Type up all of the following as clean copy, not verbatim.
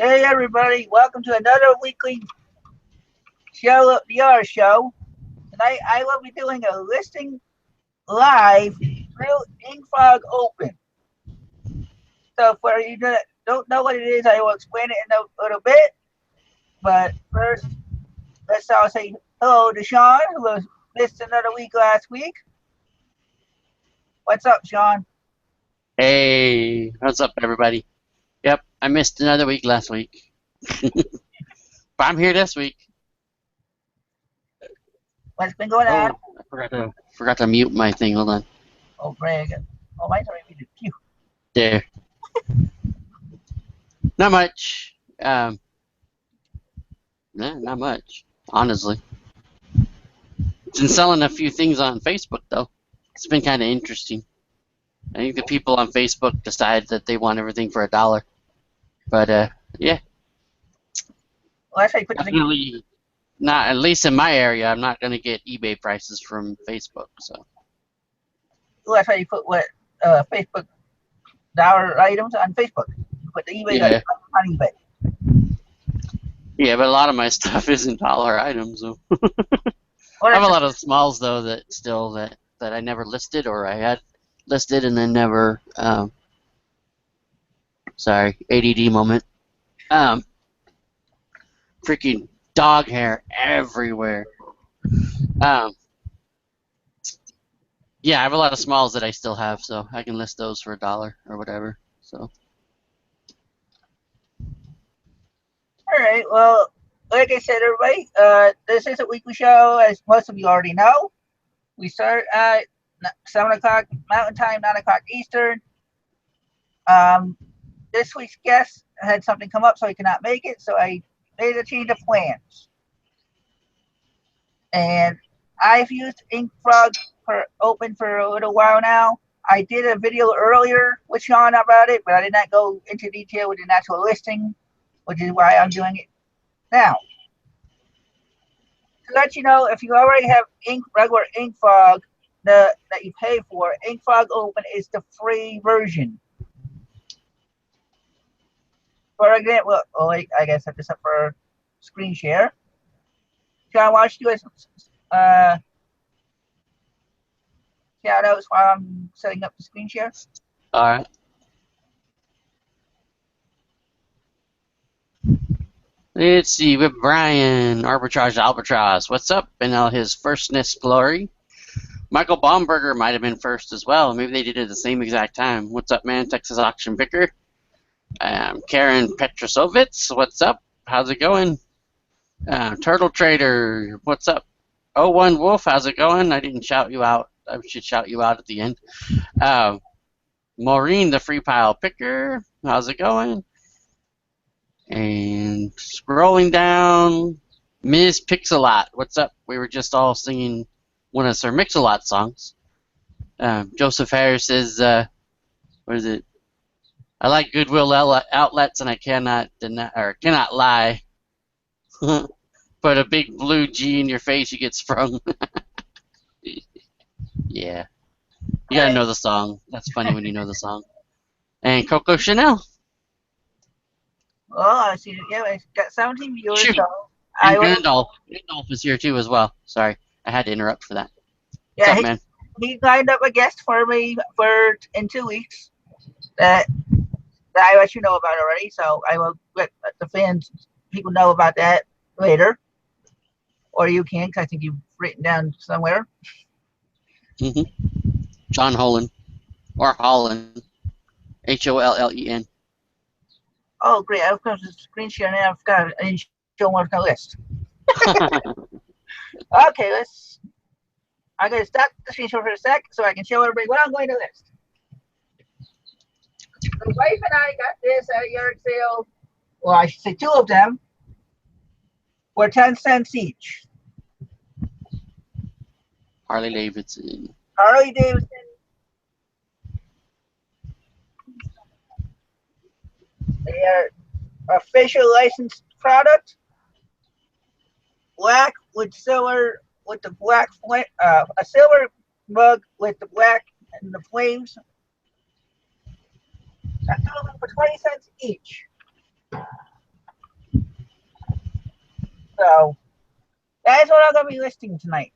Hey everybody, welcome to another weekly show of the R Show. Tonight I will be doing a listing live through Inkfrog Open. So for you that don't know what it is, I will explain it in a little bit. But first, let's all say hello to Sean, who was missed another week last week. What's up, Sean? Hey, what's up, everybody? Yep, I missed another week last week. But I'm here this week. What's been going on? Oh, I forgot to mute my thing. Hold on. Oh, Greg. Oh, mine's already muted. Phew. There. Not much. Not much, honestly. Been selling a few things on Facebook, though. It's been kind of interesting. I think the people on Facebook decide that they want everything for $1. But, yeah, Well, that's how you put the thing. definitely not, at least in my area, I'm not going to get eBay prices from Facebook, so. Well, that's how you put what Facebook dollar items on Facebook. You put the eBay Yeah. on eBay. Yeah, but a lot of my stuff isn't dollar items. So. Well, I have a that's lot of smalls though that I never listed or I had listed and then never. Sorry, ADD moment. Freaking dog hair everywhere. Yeah, I have a lot of smalls that I still have, so I can list those for $1 or whatever. So. all right. Well, like I said, everybody, this is a weekly show, as most of you already know. We start at 7 o'clock Mountain Time, 9 o'clock Eastern. This week's guest had something come up, so he cannot make it. So I made a change of plans, and I've used InkFrog for Open for a little while now. I did a video earlier with Sean about it, but I did not go into detail with the actual listing, which is why I'm doing it now. To let you know, if you already have regular InkFrog that you pay for, InkFrog Open is the free version. For example, I guess I just have for screen share. John, why don't you do shout outs while I'm setting up the screen share? All right. Let's see, with Brian, Arbitrage Albatross. What's up? In his firstness glory. Michael Baumberger might have been first as well. Maybe they did it at the same exact time. What's up, man? Texas Auction Picker. Karen Petrosovitz. What's up? How's it going? Turtle Trader. What's up? 01 Wolf. How's it going? I didn't shout you out. I should shout you out at the end. Maureen, the Free Pile Picker. How's it going? And scrolling down, Ms. Pixelot. What's up? We were just all singing one of Sir Mix-a-Lot songs. Joseph Harris says, what is it? I like Goodwill outlets and I cannot deny or cannot lie. Put a big blue G in your face, you get sprung. Yeah. You gotta know the song. That's funny when you know the song. And Coco Chanel. Well, I see. Yeah, I got 17 viewers. Shoot. So And I will. Gandalf. Gandalf is here too as well. Sorry. I had to interrupt for that. What's Yeah, up, man? he lined up a guest for me for in 2 weeks. That I let you know about already. So I will let the fans, people know about that later, or you can, because I think you've written down somewhere. Mm-hmm. John Holland. Or Holland. Hollen. Oh, great! I've got the screen share now. I didn't show one on the list. Okay, I'm going to stop the screen share for a sec so I can show everybody what I'm going to list. The wife and I got this at a yard sale. Well, I should say two of them for 10 cents each. Harley Davidson. Harley Davidson. They are official licensed product. Black with silver, with the black a silver mug with the black and the flames. I sold them for 20 cents each. So that's what I'm going to be listing tonight.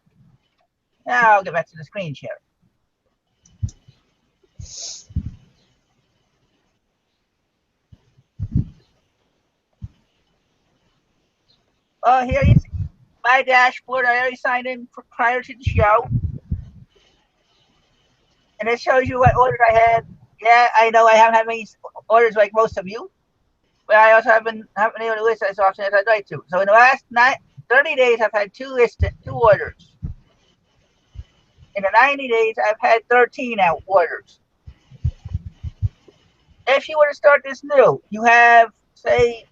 Now I'll get back to the screen share. Well, here you see my dashboard. I already signed in prior to the show. And it shows you what orders I had. Yeah, I know I haven't had many orders like most of you, but I also haven't been able to list as often as I'd like to. So in the last 30 days, I've had two orders. In the 90 days, I've had 13 orders. If you were to start this new, you have, say,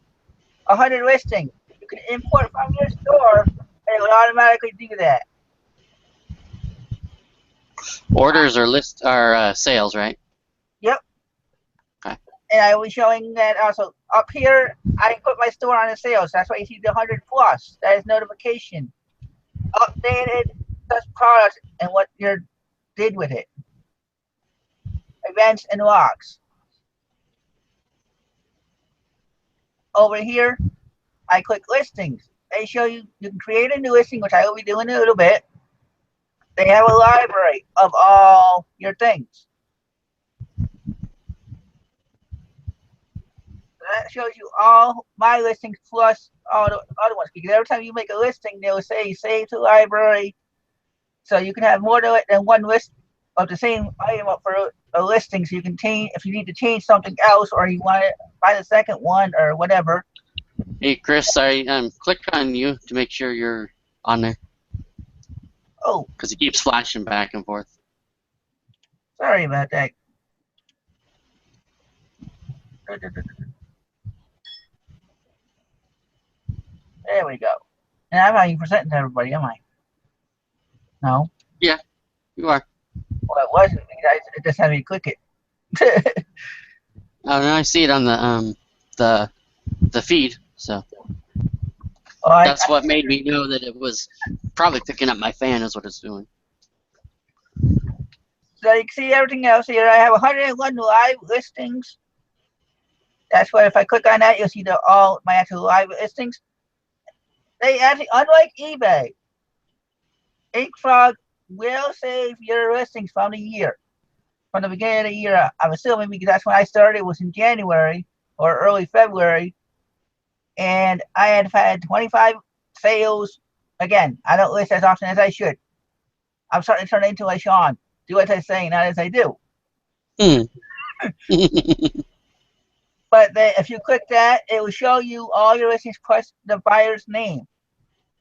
100 listings. You can import from your store, and it would automatically do that. Orders are sales, right? Yep. Okay. And I will be showing that also. Up here, I put my store on the sales. That's why you see the 100 plus. That is notification. Updated such products and what you did with it. Events and logs. Over here, I click listings. They show you can create a new listing, which I will be doing in a little bit. They have a library of all your things. That shows you all my listings plus all the other ones. Because every time you make a listing, they will say save to library. So you can have more than one list of the same item up for a listing. So you can change if you need to change something else, or you want to buy the second one or whatever. Hey, Chris, I click on you to make sure you're on there. Oh, because it keeps flashing back and forth. Sorry about that. There we go. And I'm not even presenting to everybody, am I? No? Yeah, you are. Well, it wasn't. It just had me click it. Oh, no, I see it on the feed, so that's what made me know that it was probably picking up my fan is what it's doing. So you can see everything else here. I have 101 live listings. That's why if I click on that, you'll see all my actual live listings. They actually, unlike eBay, InkFrog will save your listings from the year. From the beginning of the year, I'm assuming, because that's when I started. It was in January or early February. And I had 25 sales. Again, I don't list as often as I should. I'm starting to turn into like Sean. Do as I say, not as I do. But if you click that, it will show you all your listings plus the buyer's name.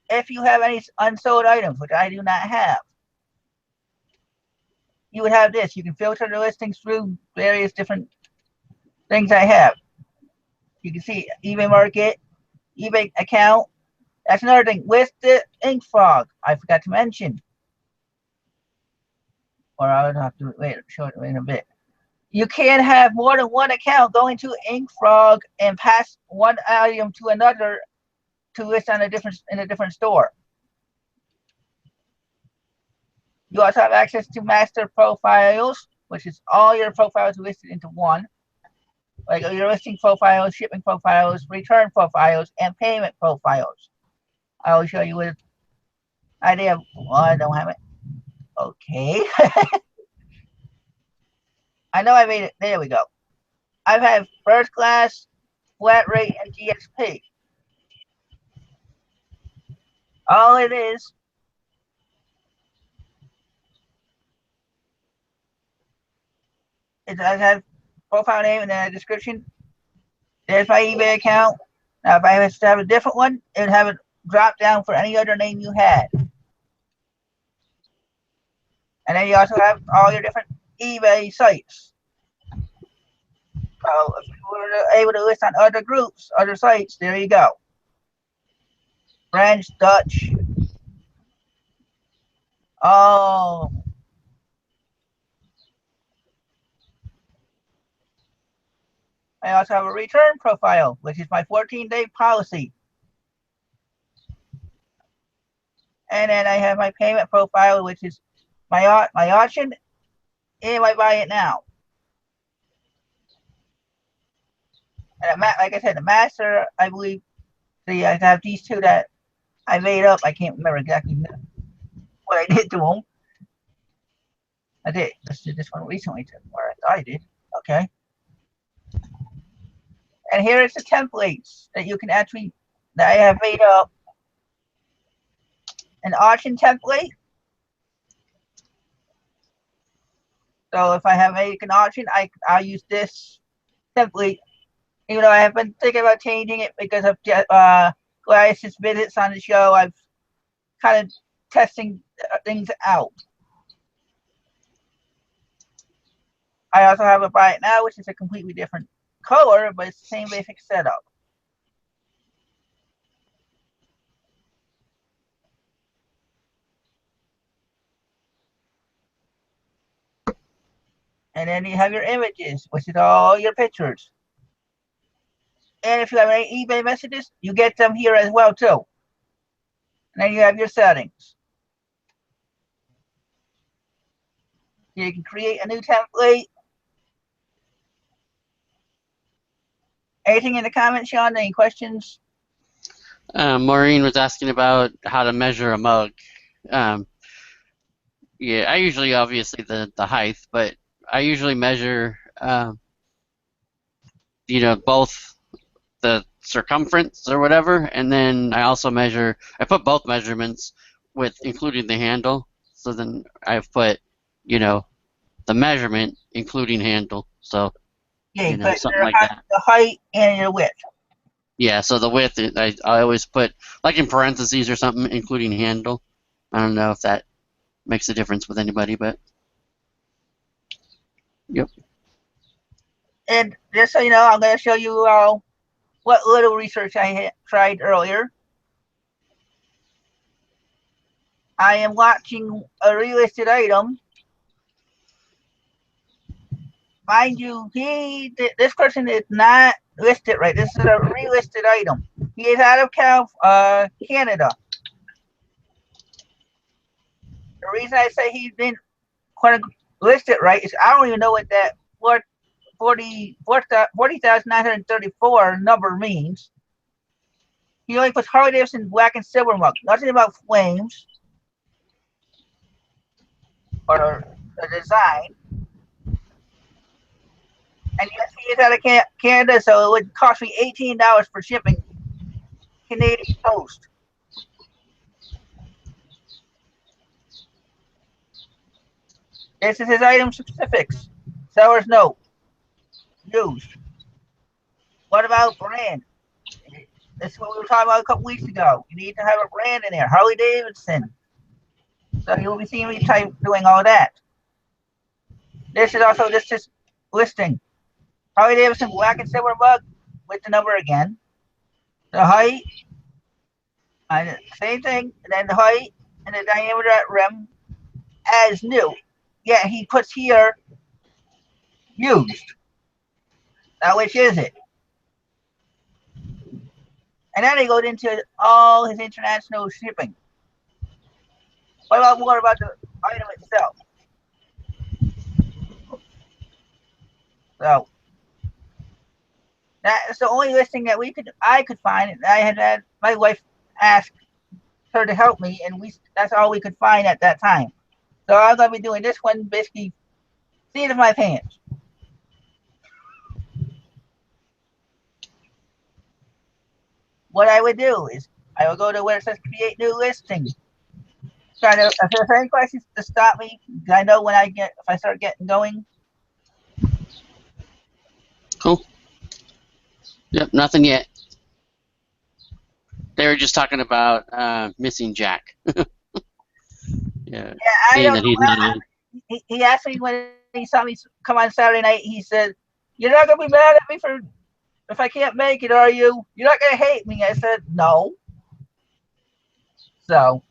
If you have any unsold items, which I do not have, you would have this. You can filter the listings through various different things I have. You can see eBay Market, eBay account. That's another thing. With the InkFrog, I forgot to mention. Or I'll have to later show it in a bit. You can have more than one account going to InkFrog and pass one item to another to list on in a different store. You also have access to master profiles, which is all your profiles listed into one. Like your listing profiles, shipping profiles, return profiles, and payment profiles. I will show you with idea. Well, I don't have it. Okay. I know I made it. There we go. I have first class, flat rate, and GSP. All it is I have profile name and then a description. There's my eBay account. Now, if I was to have a different one, it would have it drop down for any other name you had. And then you also have all your different eBay sites. So if you were able to list on other groups, other sites, there you go. French, Dutch. Oh. I also have a return profile, which is my 14-day policy. And then I have my payment profile, which is my auction and my buy it now. And like I said, the master, I believe, see, I have these two that I made up. I can't remember exactly what I did to them. I did. Let's do this one recently, or I thought I did. Okay. And here is the templates that you can actually, that I have made up. An auction template. So if I have make an auction, I'll use this template. Even though I have been thinking about changing it because of Gladys's visits on the show, I've kind of testing things out. I also have a Buy It Now, which is a completely different color, but it's the same basic setup. And then you have your images, which is all your pictures. And if you have any eBay messages, you get them here as well too. And then you have your settings. You can create a new template. Anything in the comments, Sean? Any questions? Maureen was asking about how to measure a mug. Yeah, I usually obviously the height, but I usually measure both the circumference or whatever, and then I also measure. I put both measurements with including the handle. So then I've put, the measurement including handle. So Yeah, something like that. The height and your width. Yeah, so the width I always put like in parentheses or something, including handle. I don't know if that makes a difference with anybody, but yep. And just so you know, I'm going to show you what little research I had tried earlier. I am watching a relisted item. Mind you, this person is not listed right. This is a relisted item. He is out of Canada. The reason I say he didn't quite list it right is I don't even know what that 40,934 number means. He only puts Harley Davidson black and silver mug. Nothing about flames or the design. And yes, he is out of Canada, so it would cost me $18 for shipping Canadian Post. This is his item specifics. Seller's note. Used. What about brand? This is what we were talking about a couple weeks ago. You need to have a brand in there. Harley Davidson. So you'll be seeing me doing all that. This is also just listing. Harley Davidson black and silver mug with the number again. The height. And same thing. And then the height and the diameter at rim as new. Yeah, he puts here used. Now which is it? And then he goes into all his international shipping. What about more about the item itself? So that's the only listing that I could find. I had my wife ask her to help me, and that's all we could find at that time. So I'm gonna be doing this one basically seat of my pants. What I would do is I will go to where it says create new listing. If there's any questions to stop me, I know when if I start getting going. Cool. Yep, nothing yet. They were just talking about missing Jack. Yeah, I saying don't that he's not on. He asked me when he saw me come on Saturday night. He said, "You're not gonna be mad at me if I can't make it, are you? You're not gonna hate me." I said, "No." So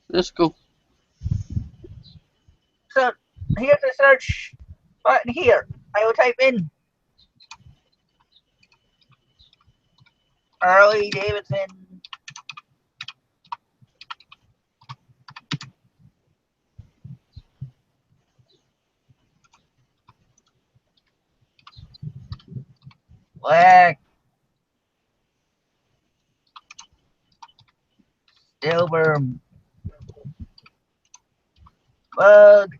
That's cool. So here's the search button here. I will type in Harley Davidson black silver, bug,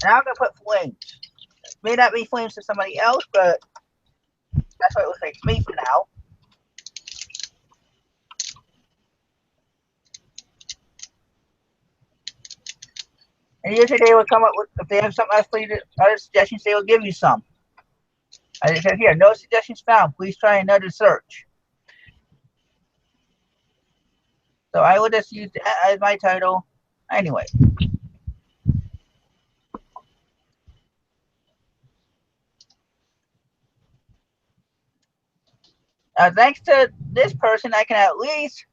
and I'm gonna put flames. May not be flames to somebody else, but that's what it looks like to me for now. And usually they will come up with, if they have something else for you, other suggestions, they will give you some. As it says here, no suggestions found. Please try another search. So I will just use that as my title anyway. Thanks to this person, I can at least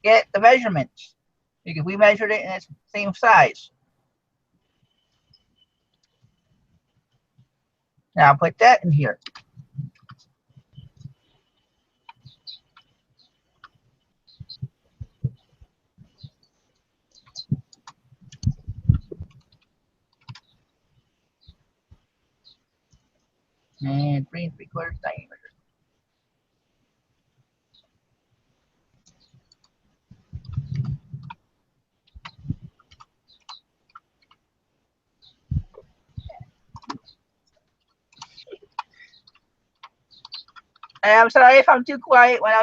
get the measurements because we measured it in its same size. Now I'll put that in here. And 3 3/4 diameter. And I'm sorry if I'm too quiet when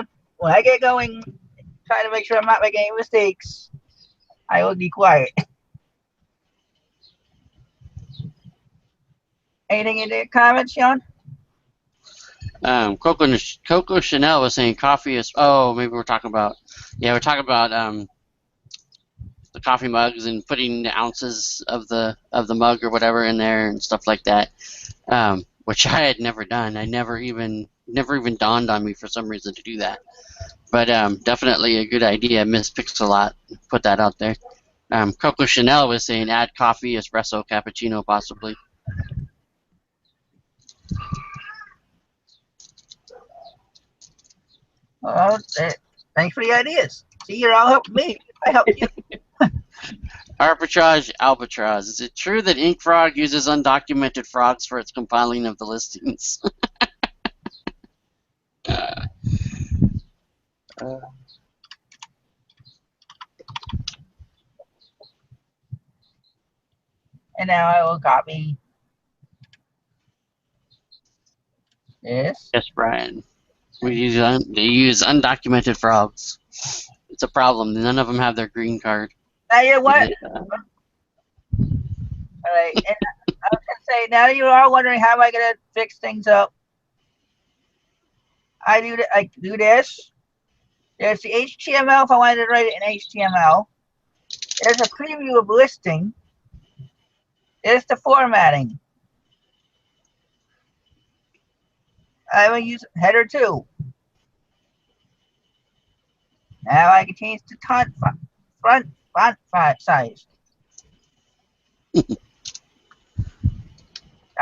I get going, trying to make sure I'm not making any mistakes. I will be quiet. Anything in the comments, Sean? Coco Chanel was saying coffee is. Oh, maybe we're talking about. Yeah, we're talking about the coffee mugs and putting the ounces of the mug or whatever in there and stuff like that, which I had never done. I never even dawned on me for some reason to do that. But definitely a good idea. Miss Pixelot put that out there. Coco Chanel was saying add coffee, espresso, cappuccino, possibly. Well, thanks for the ideas. See, you're all helping me. I help you. Arbitrage Albatross. Is it true that InkFrog uses undocumented frogs for its compiling of the listings? And now I will copy this. Yes, Brian. They use undocumented frogs. It's a problem. None of them have their green card. Now you know what? All right. And I was gonna say, now you are wondering how am I gonna fix things up. I do this. There's the HTML if I wanted to write it in HTML. There's a preview of listing. There's the formatting. I will use header 2. Now I can change the front font size. Now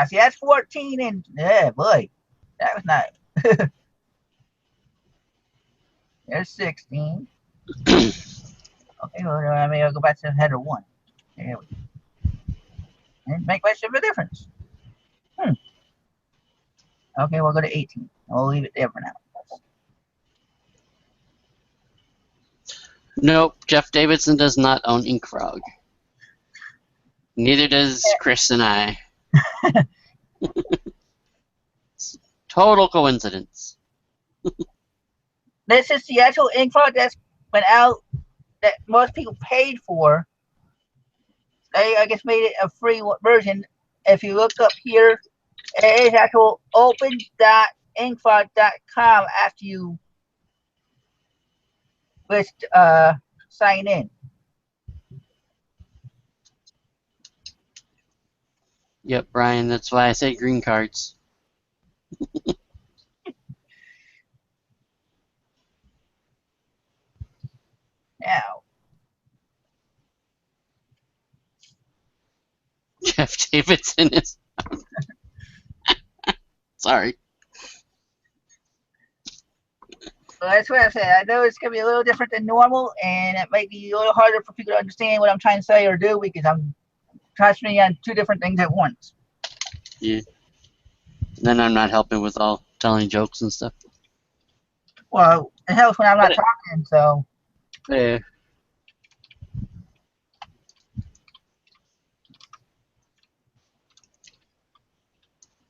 see, that's 14 inch. Yeah, boy, that was nice. There's 16. Okay, well, I mean, I'll go back to header 1. There we go. And make much of a difference. Okay, we'll go to 18. We'll leave it there for now. Nope, Jeff Davidson does not own InkFrog. Neither does Chris and I. Total coincidence. This is the actual InkFrog that's went out that most people paid for. They, I guess, made it a free version. If you look up here, it is actual open.inkfrog.com after you list sign in. Yep, Brian, that's why I say green cards. Now, Jeff Davidson is. Sorry. well, that's what I said. I know it's going to be a little different than normal, and it might be a little harder for people to understand what I'm trying to say or do because I'm concentrating on 2 different things at once. Yeah. Then I'm not helping with all telling jokes and stuff. Well, it helps when I'm But not talking, so. it,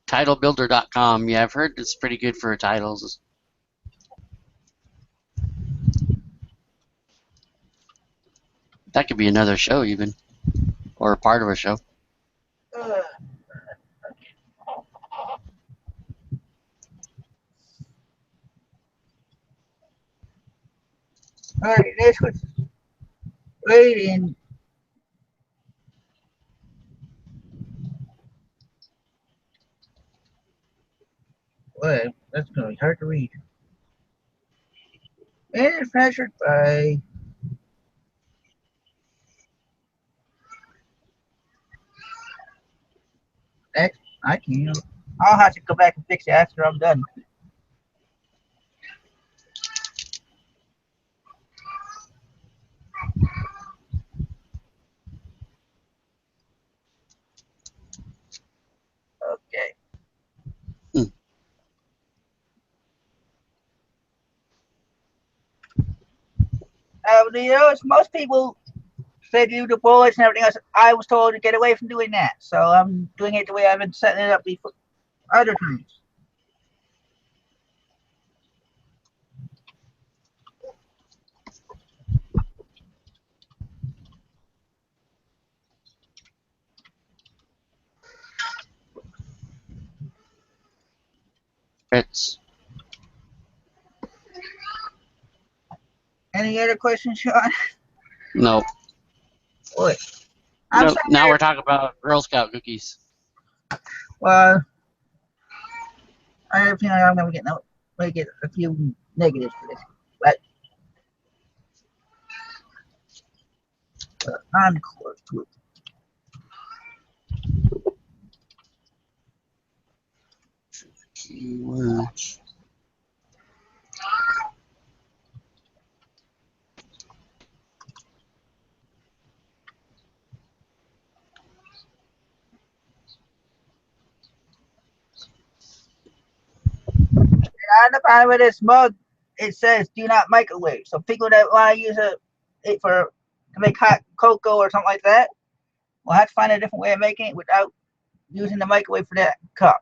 titlebuilder.com. Yeah, I've heard it's pretty good for titles. That could be another show, even, or a part of a show. Uh, Alright, this was waiting. Well, that's gonna be hard to read. Manufactured by X. I can't. I'll have to go back and fix it after I'm done. Okay. Hmm. You know, it's most people say do the bullets and everything else. I was told to get away from doing that, so I'm doing it the way I've been setting it up before other times. It's Any other questions, Sean? no, Boy, I'm no. sorry. Now we're talking about Girl Scout cookies. Well, I have a feeling I'm gonna get a few negatives for this, but I'm close to it. Keywords. On the bottom of this mug, it says "Do not microwave." So people that want to use it for to make hot cocoa or something like that will have to find a different way of making it without using the microwave for that cup.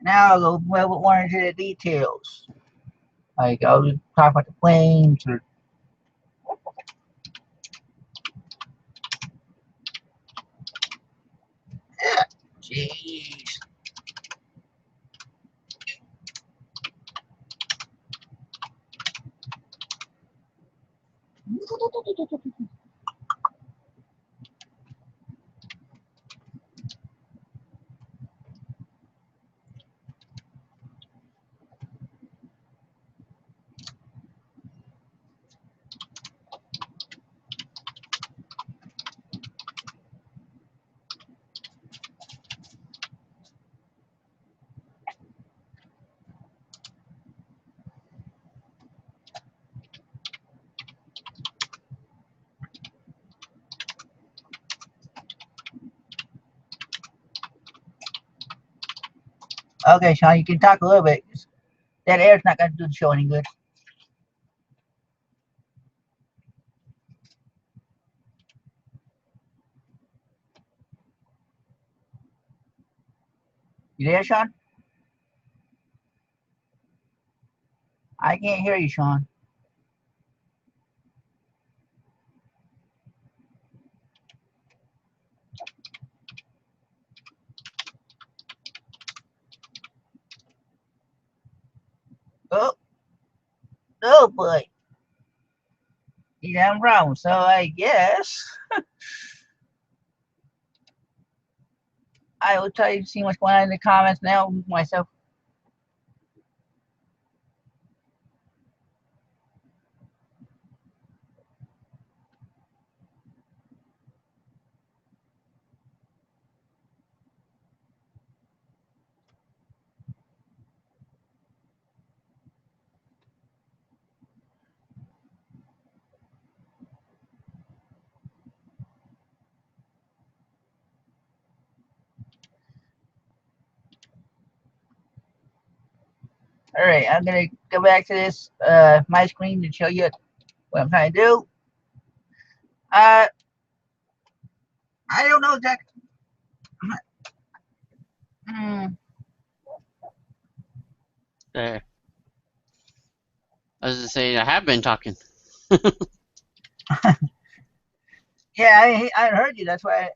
Now I'll go well with more into the details. Like I'll talk about the flames or jeez. Okay, Sean, you can talk a little bit. That air's not going to do the show any good. You there, Sean? I can't hear you, Sean. Oh, oh boy. He's having problems. So I guess I will tell you to see what's going on in the comments now myself. All right, I'm gonna go back to this my screen to show you what I'm trying to do. I don't know exactly. There. I was just saying, I have been talking. Yeah, I heard you. That's why.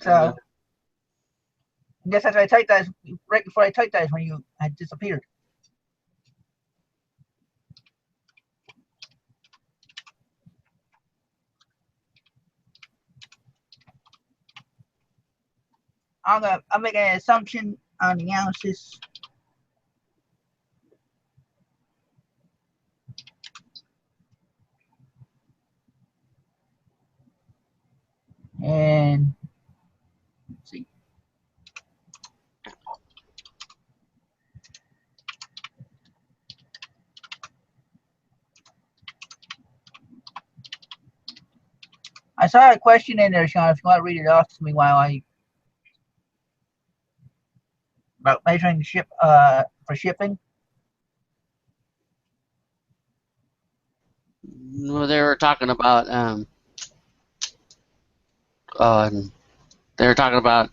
So I guess that's why I typed that right before I typed that when you had disappeared. I'm making an assumption on the analysis. And let's see. I saw a question in there, Sean. If you want to read it off to me while I about measuring the ship for shipping. Well, they were talking about they were talking about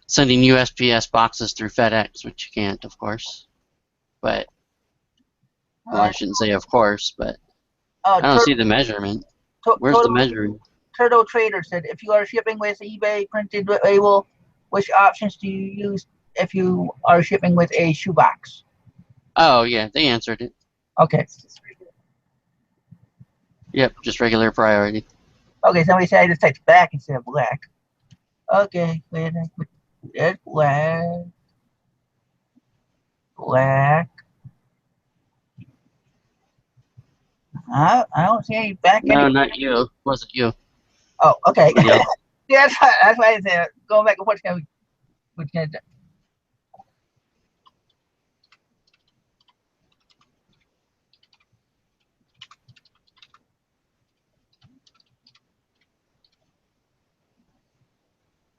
sending USPS boxes through FedEx, which you can't, of course. But well, I shouldn't say of course, but I don't see the measurement. Where's the measuring? Turtle Trader said, if you are shipping with eBay printed label, which options do you use if you are shipping with a shoebox? Oh yeah, they answered it. Okay. Yep, just regular priority. Okay, somebody said I just typed black instead of black. Okay, wait, that's black. Black. I don't see any back. No, not you. Wasn't you. Oh, okay. Yeah, that's why I said going back and forth. Which can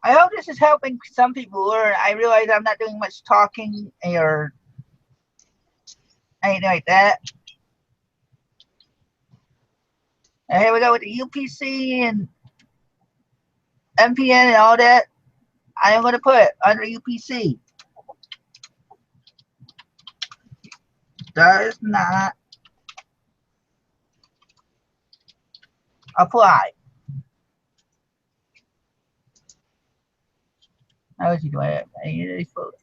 I hope this is helping some people learn. I realize I'm not doing much talking or anything like that. And here we go with the UPC and MPN and all that. I am going to put under UPC. Does not apply. How is he doing it? Any of these folders?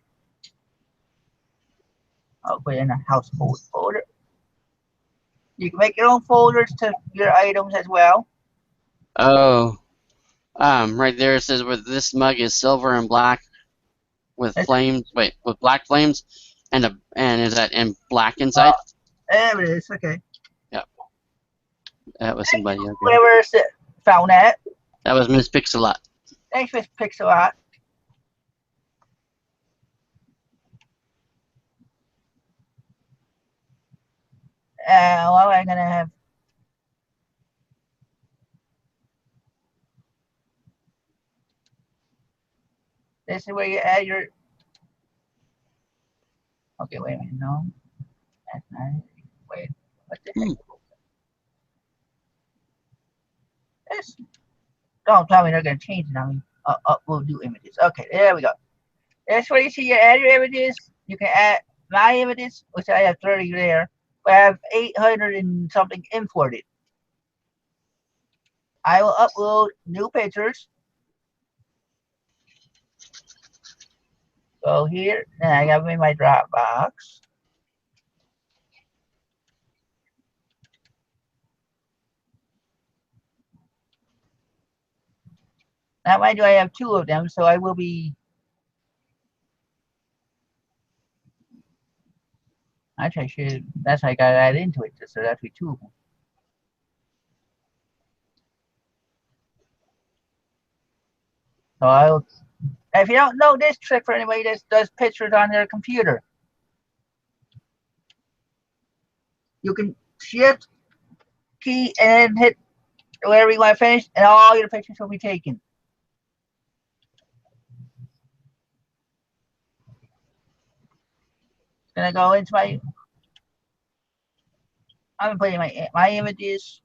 I'll put it in a household folder. You can make your own folders to your items as well. Oh, right there it says with this mug is silver and black with flames. Wait, with black flames, and is that in black inside? There it is. Okay. Yep. That was somebody. Okay. Whoever found that. That was Miss Pixelot. Thanks, Miss Pixelot. Well, I'm gonna have. This is where you add your. Okay, wait a minute. No, that's not it. Wait, what the heck? This. Don't tell me they're gonna change it. I mean, upload new images. Okay, there we go. That's where you see you add your images. You can add my images, which I have 30 there, but I have 800 and something imported. I will upload new pictures. Go here, and I got them in my Dropbox. Now, mind you, I have 2 of them, so I will be. Actually, I should. That's how I got to add into it, so that's be 2 of them. So I'll. If you don't know this trick for anybody that does pictures on their computer, you can shift key and then hit wherever you want to finish, and all your pictures will be taken. Gonna go into my. I'm putting my images.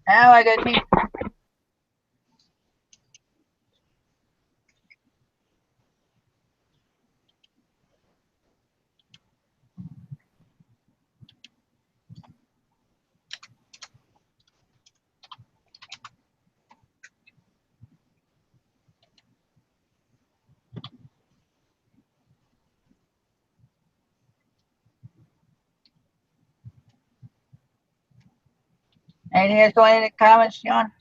Now I got to. Anything else going in the comments, John?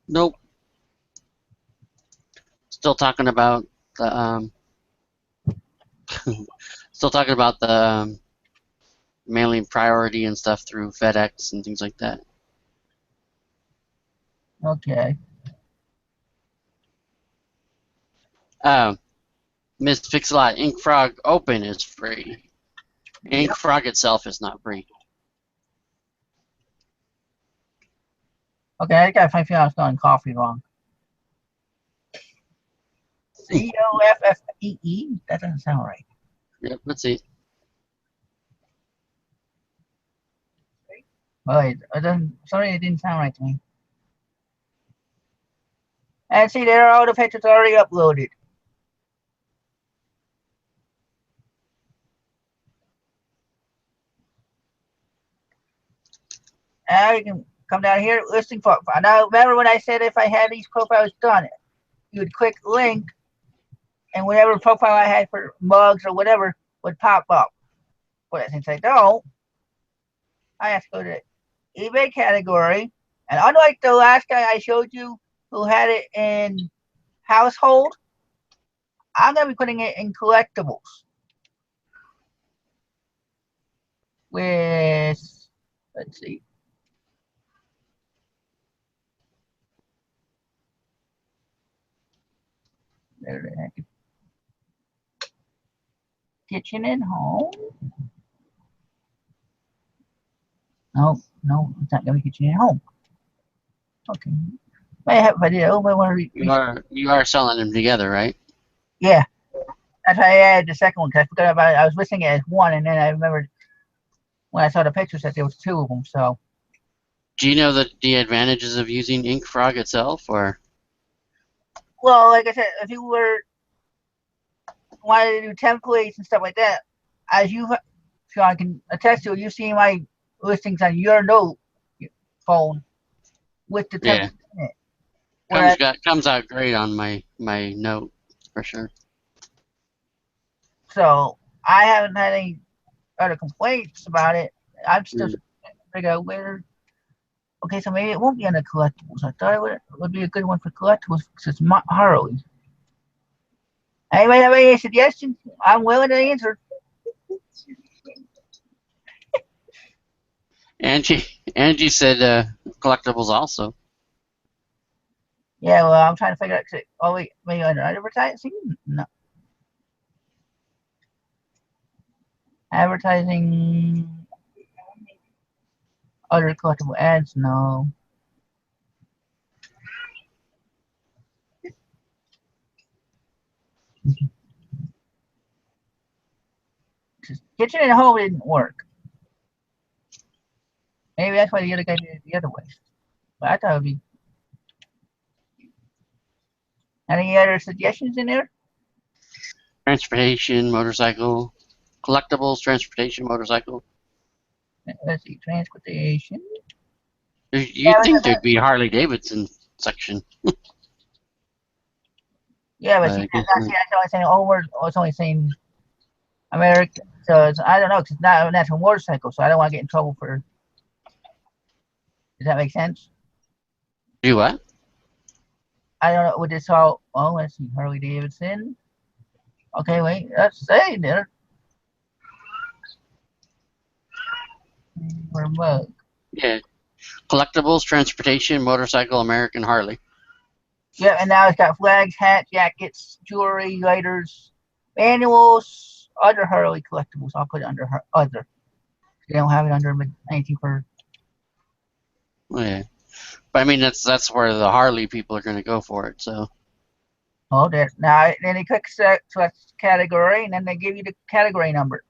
Nope. Still talking about the still talking about the mailing priority and stuff through FedEx and things like that. Okay. Miss Fix-a-Lot, Ink Frog Open is free. Ink Frog itself is not free. Okay, I got I feel I was spelling coffee wrong. COFFEE? That doesn't sound right. Yep, let's see. Wait, it doesn't. Sorry, it didn't sound right to me. And see, there are all the pictures already uploaded. Now you can come down here, listing profile. Now, remember when I said if I had these profiles done, you would click link, and whatever profile I had for mugs or whatever would pop up. But since I don't, I have to go to the eBay category. And unlike the last guy I showed you who had it in household, I'm going to be putting it in collectibles. With, let's see. There the heck. Kitchen and home. No, it's not going to be kitchen and home. Okay. May have if I did. Oh, I want to You are selling them together, right? Yeah. That's why I added the second one because I forgot about it. I was listing it as one, and then I remembered when I saw the pictures that there was two of them. So. Do you know the advantages of using Ink Frog itself, or? Well, like I said, if you were wanted to do templates and stuff like that, as you, so I can attest to, you see my listings on your note phone with the template in it. Comes out great on my note for sure. So I haven't had any other complaints about it. I'm still trying to figure out where. Okay, so maybe it won't be on the collectibles. I thought it would be a good one for collectibles because it's Harley. Anybody have any suggestions? I'm willing to answer. Angie said collectibles also. Yeah, well, I'm trying to figure out. Oh wait, maybe under advertising? No. Advertising. Other collectible ads? No. Kitchen and home didn't work. Maybe that's why the other guy did it the other way. But I thought it would be. Any other suggestions in there? Transportation, motorcycle, collectibles, transportation, motorcycle. Let's see, transportation. You'd think there'd be Harley Davidson section. Yeah, but see, that's only saying it's only saying America. So I don't know, because it's not a natural motorcycle, so I don't want to get in trouble for. Does that make sense? Do what? I don't know. Would this all? Oh, let's see, Harley Davidson. Okay, wait. Let's say there. For mug. Yeah, collectibles, transportation, motorcycle, American Harley. Yeah, and now it's got flags, hats, jackets, jewelry, lighters, manuals, other Harley collectibles. I'll put it under other. They don't have it under anything for. Yeah. But I mean, that's where the Harley people are going to go for it. So. Oh, there. Now, then you click select category, and then they give you the category number.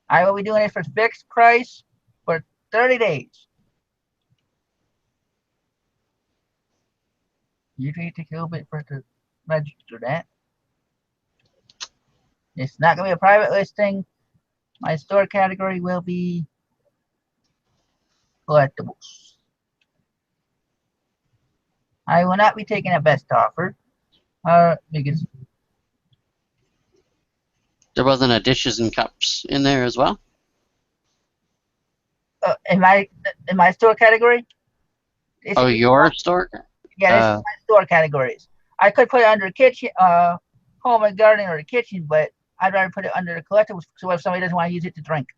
I will be doing it for fixed price for 30 days. Usually take a little bit for it to register that. It's not going to be a private listing. My store category will be collectibles. I will not be taking a best offer because There wasn't a dishes and cups in there as well? in my store category. Oh, your store? Yeah, this is my store categories. I could put it under kitchen, home and garden, or the kitchen, but I'd rather put it under the collectibles so if somebody doesn't want to use it to drink.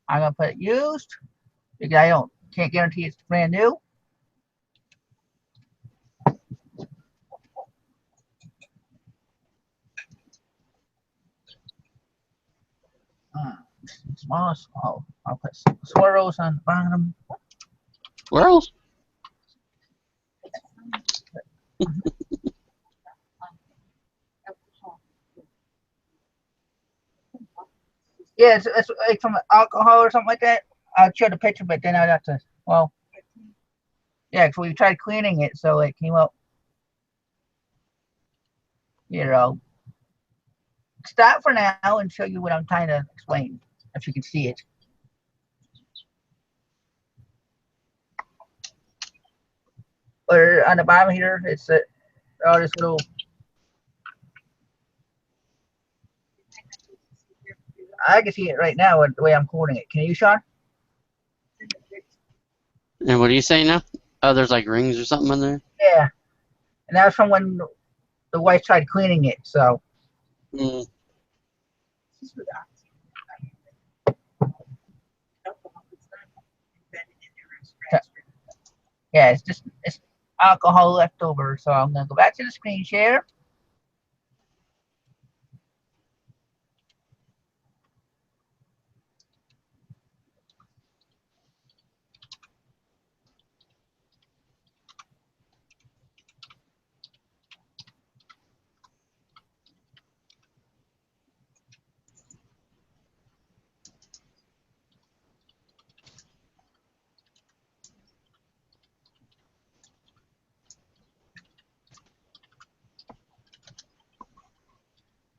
I'm gonna put it used because I can't guarantee it's brand new. Small. I'll put some swirls on the bottom. Swirls? Yeah, it's like from alcohol or something like that. I'll show the picture, but then I'd have to, well, yeah, because we tried cleaning it, so it came up. I'll stop for now and show you what I'm trying to explain, if you can see it. Or on the bottom here, it's all this little. I can see it right now with the way I'm holding it. Can you, Sean? And what do you say now? Oh, there's like rings or something in there? Yeah. And that was from when the wife tried cleaning it, so. Mm. Yeah, it's alcohol left over. So I'm gonna go back to the screen share.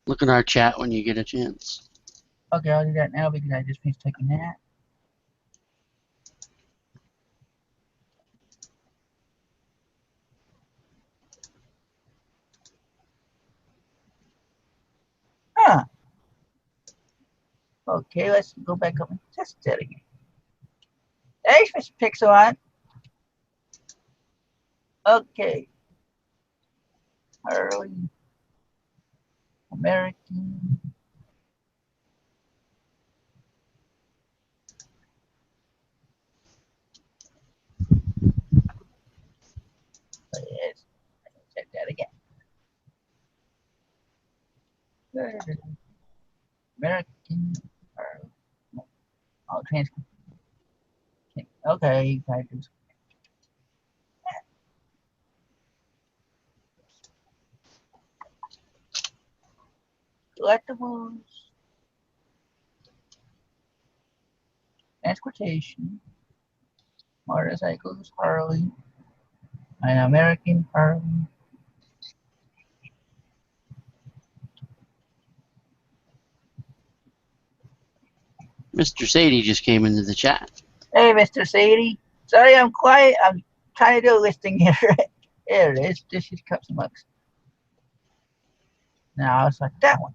Look at our chat when you get a chance. Okay, I'll do that now because I just finished taking that. Huh. Okay, let's go back up and test that again. Thanks, Mr. Pixelot. Okay. Early American. Yes. Check that again. American. Oh, transfer. Okay, titles. Collectibles. Transportation. Motorcycles, Harley. An American Harley. Mr. Sadie just came into the chat. Hey, Mr. Sadie. Sorry I'm quiet. I'm trying to do a listing here. There it is. Dishes, cups, and mugs. Now it's like that one.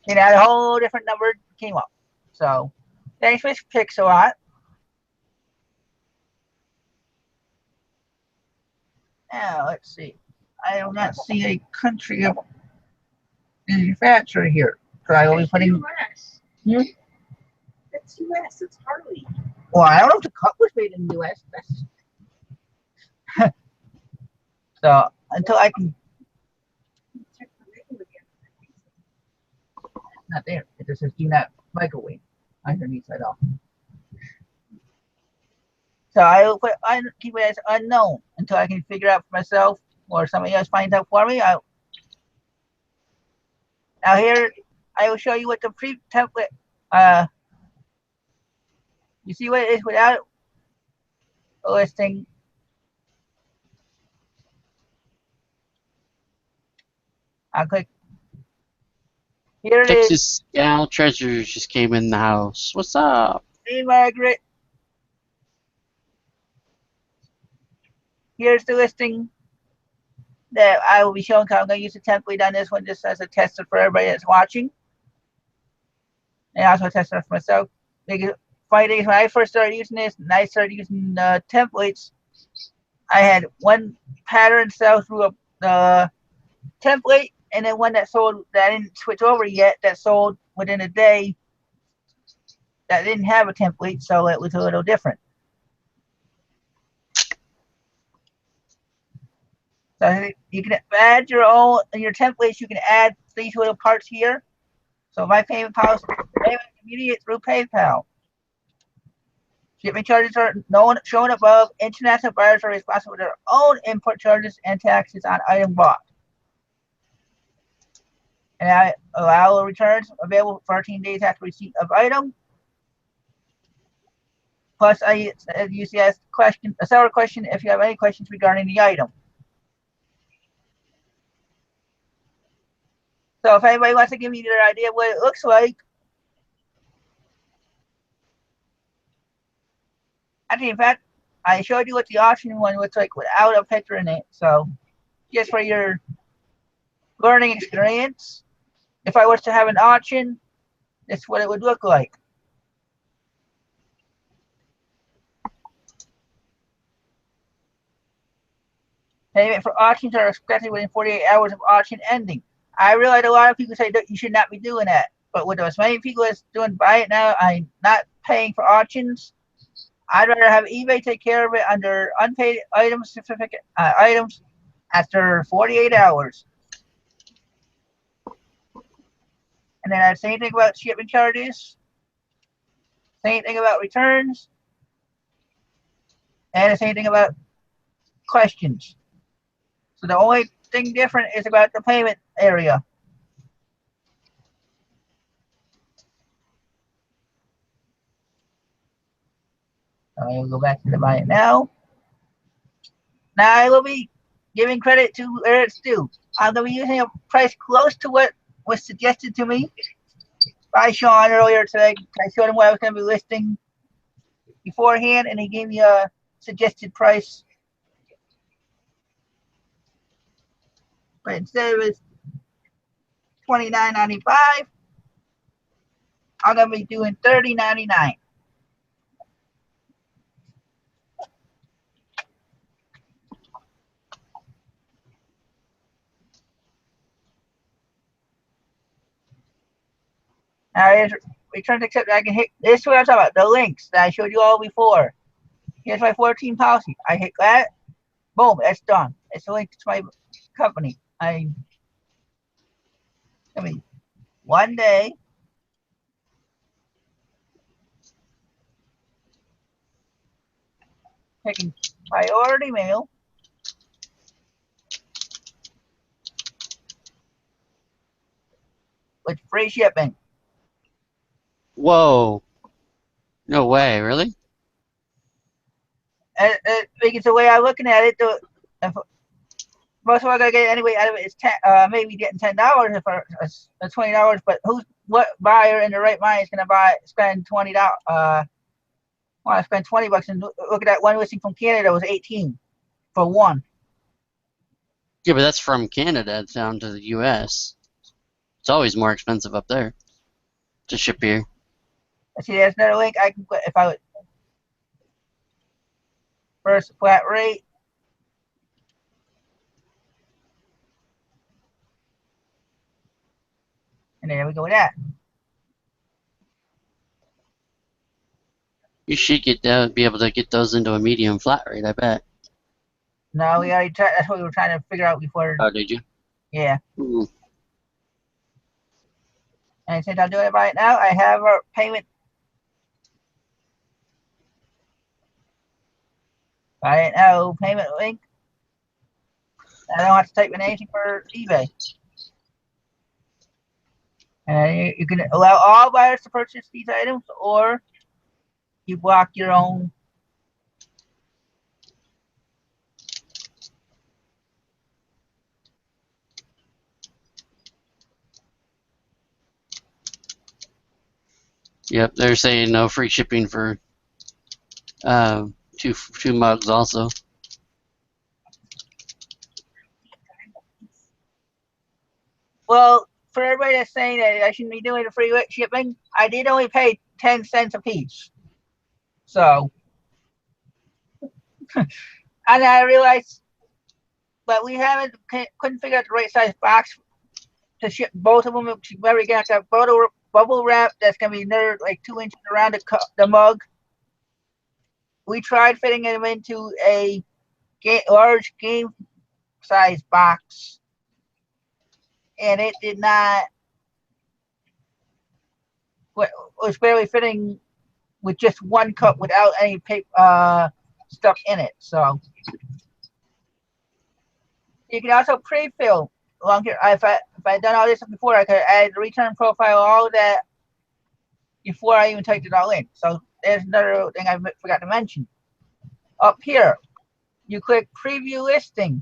You know, a whole different number came up. So, thanks for Pixelot. Now, let's see. I do not see a country of manufacturer here. So I will be putting. It's U.S. It's Harley. Well, I don't know if the cup was made in the U.S. So until I can, Check the label again. not there. It just says do not microwave underneath it all. So I will keep it as unknown until I can figure out for myself or somebody else finds out for me. Now here I will show you what the pre-template. You see what it is without a listing. I'll click. Here it is. Texas Gal Treasures just came in the house. What's up? Hey, Margaret. Here's the listing that I will be showing. I'm going to use a template on this one just as a tester for everybody that's watching. And also a tester for myself. Because Fridays when I first started using this and I started using templates, I had one pattern sell through a template and then one that sold that I didn't switch over yet that sold within a day that didn't have a template, so it was a little different. So you can add your own your templates. You can add these little parts here. So my payment policy is immediate through PayPal. Shipping charges are shown above. International buyers are responsible for their own import charges and taxes on item bought. And I allow returns available 14 days after receipt of item. Plus, I usually ask a seller question if you have any questions regarding the item. So if anybody wants to give me their idea of what it looks like, actually, in fact, I showed you what the auction one looks like without a picture in it. So just for your learning experience, if I was to have an auction, this is what it would look like. Payment for auctions are expected within 48 hours of auction ending. I realize a lot of people say that you should not be doing that, but with as many people as doing buy it now, I'm not paying for auctions. I'd rather have eBay take care of it under unpaid items certificate items after 48 hours. And then I'd say anything about shipping charges, say anything about returns, and say anything about questions. So the only thing different is about the payment area. I will go back to the buy it now. Now I will be giving credit to where it's due. I'm going to be using a price close to what was suggested to me by Sean earlier today. I showed him what I was going to be listing beforehand, and he gave me a suggested price. But instead of it $29.95, I'm going to be doing $30.99. Now here's returns accepted. I can hit this is what I'm talking about. The links that I showed you all before. Here's my 14 policy. I hit that. Boom, it's done. It's a link to my company. I mean, one day. Picking priority mail. With free shipping. Whoa. No way, really? Because the way I'm looking at it, most of what I get anyway out of it is maybe getting $10 for $20. But what buyer in the right mind is going to spend $20? Want to spend $20 and look at that one listing from Canada was 18 for one. Yeah, but that's from Canada down to the U.S. It's always more expensive up there to ship here. See, there's another link I can put if I would. First flat rate. And there we go with that. You should be able to get those into a medium flat rate, I bet. No, we already tried. That's what we were trying to figure out before. Oh, did you? Yeah. Hmm. And since I'm doing it right now, I have a payment. Right now, payment link. I don't have to type in anything for eBay. And you can allow all buyers to purchase these items, or you block your own. Yep, they're saying no free shipping for two mugs also. Well, for everybody that's saying that I shouldn't be doing the free shipping, I did only pay 10 cents a piece. So, and I realized, but we couldn't figure out the right size box to ship both of them. Where we got that bubble wrap that's gonna be another like 2 inches around the mug. We tried fitting them into a large game size box, and it did not. It was barely fitting with just one cup without any paper stuff in it. So you can also pre-fill along here. If I done all this before, I could add the return profile, all of that before I even typed it all in. So there's another thing I forgot to mention. Up here, you click preview listing.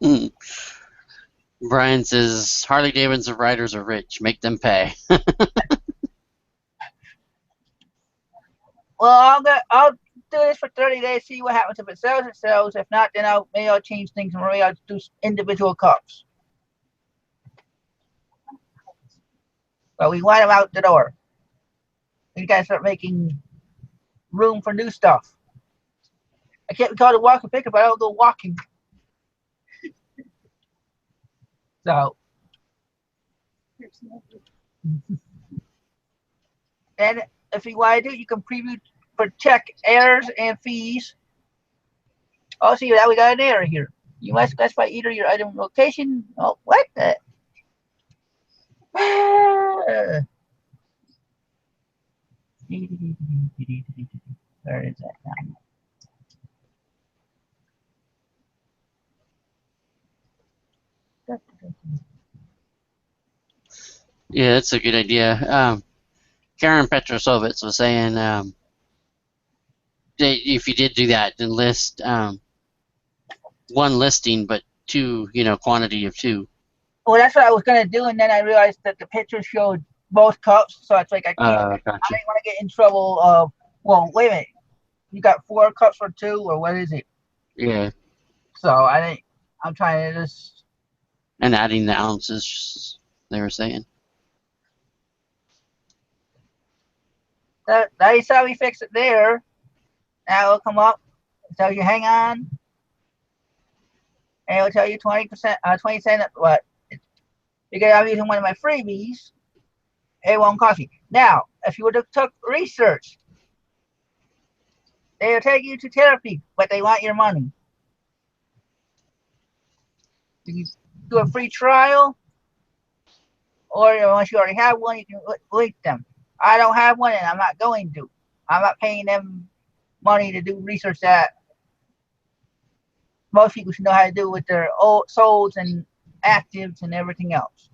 Mm. Brian says Harley Davidson riders are rich. Make them pay. Well, I'll do this for 30 days, see what happens. If it sells, it sells. If not, then maybe I'll change things and maybe I'll do individual cups. But we want them out the door. We gotta start making room for new stuff. I can't be called a walking picker, but I don't go walking. So, and if you want to do, you can preview for check errors and fees. Oh, see that we got an error here. You must specify either your item location. Oh, what the? Where is that now? Yeah, that's a good idea. Karen Petrosovitz was saying if you did do that, then list one listing, but two, quantity of two. Well, that's what I was gonna do, and then I realized that the picture showed both cups, so it's like I can't. Gotcha. I didn't want to get in trouble. Well, wait a minute. You got 4 cups for 2, or what is it? Yeah. So I think I'm trying to just. And adding the ounces, they were saying. Now you saw me fix it there. Now it'll come up. It tells you hang on. And it'll tell you 20%, 20 cents. What? Because I'm using one of my freebies, it won't cost you. Now, if you would have took research, they'll take you to therapy, but they want your money. You can do a free trial, or once you already have one, you can link them. I don't have one, and I'm not going to. I'm not paying them money to do research that most people should know how to do with their old souls and actives and everything else.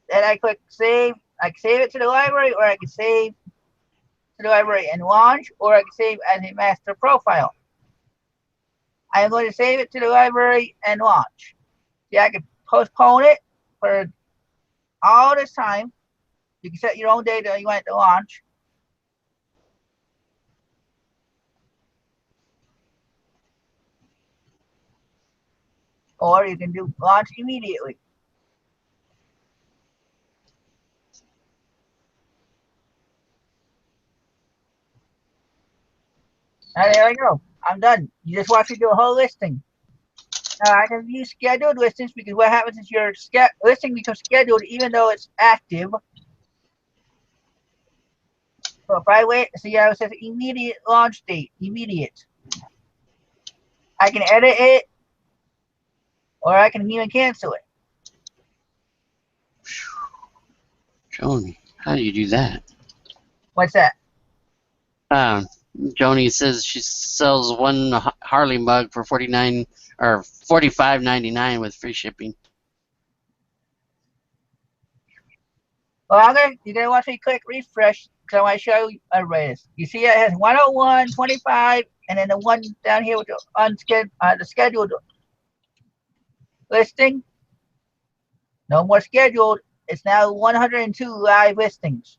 Then I click save. I can save it to the library, or I can save to the library and launch, or I can save as a master profile. I am going to save it to the library and launch. See, I can postpone it for all this time. You can set your own date that you want it to launch. Or you can do launch immediately. And there I go. I'm done. You just watch me do a whole listing. I can view scheduled listings because what happens is your listing becomes scheduled even though it's active. So if I wait, see how it says immediate launch date, immediate. I can edit it or I can even cancel it. Joni, how do you do that? What's that? Joni says she sells one Harley mug for $49 or $45.99 with free shipping. Well, you're gonna watch me click refresh because I want to show you this. You see it has 101, 25, and then the one down here with the scheduled listing. No more scheduled. It's now 102 live listings.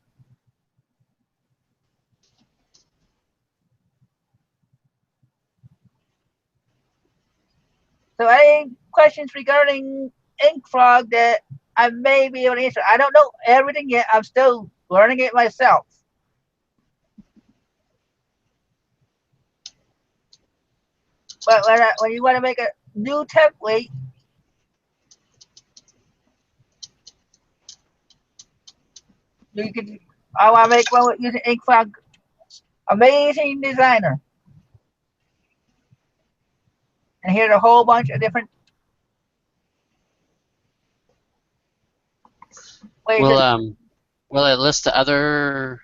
So any questions regarding InkFrog that I may be able to answer? I don't know everything yet. I'm still learning it myself. But when you want to make a new template, you can. I want to make one using InkFrog. Amazing Designer. And here's a whole bunch of different ways. Will it list the other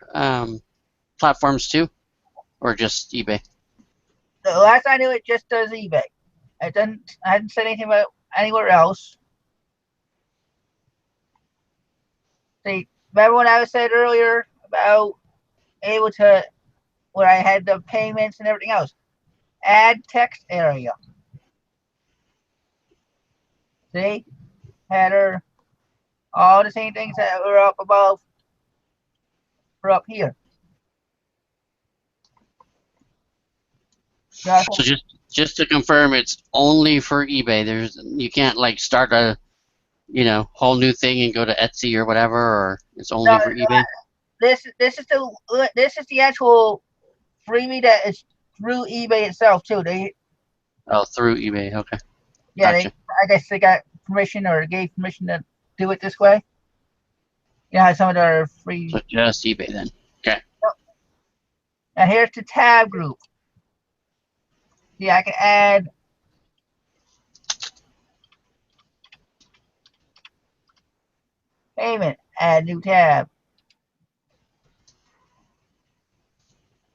platforms too, or just eBay? The last I knew, it just does eBay. It doesn't. I hadn't said anything about anywhere else. See, remember what I said earlier about able to, where I had the payments and everything else. Add text area. See, header, all the same things that were up above are up here. So just to confirm, it's only for eBay. You can't like start a whole new thing and go to Etsy or whatever, or it's only for eBay. This is the actual freebie that is through eBay itself too. Through eBay, okay. Yeah, gotcha. I guess they got permission or gave permission to do it this way. You know how some of them are free. So just eBay then. Okay. And here's the tab group. See, I can add payment, add new tab.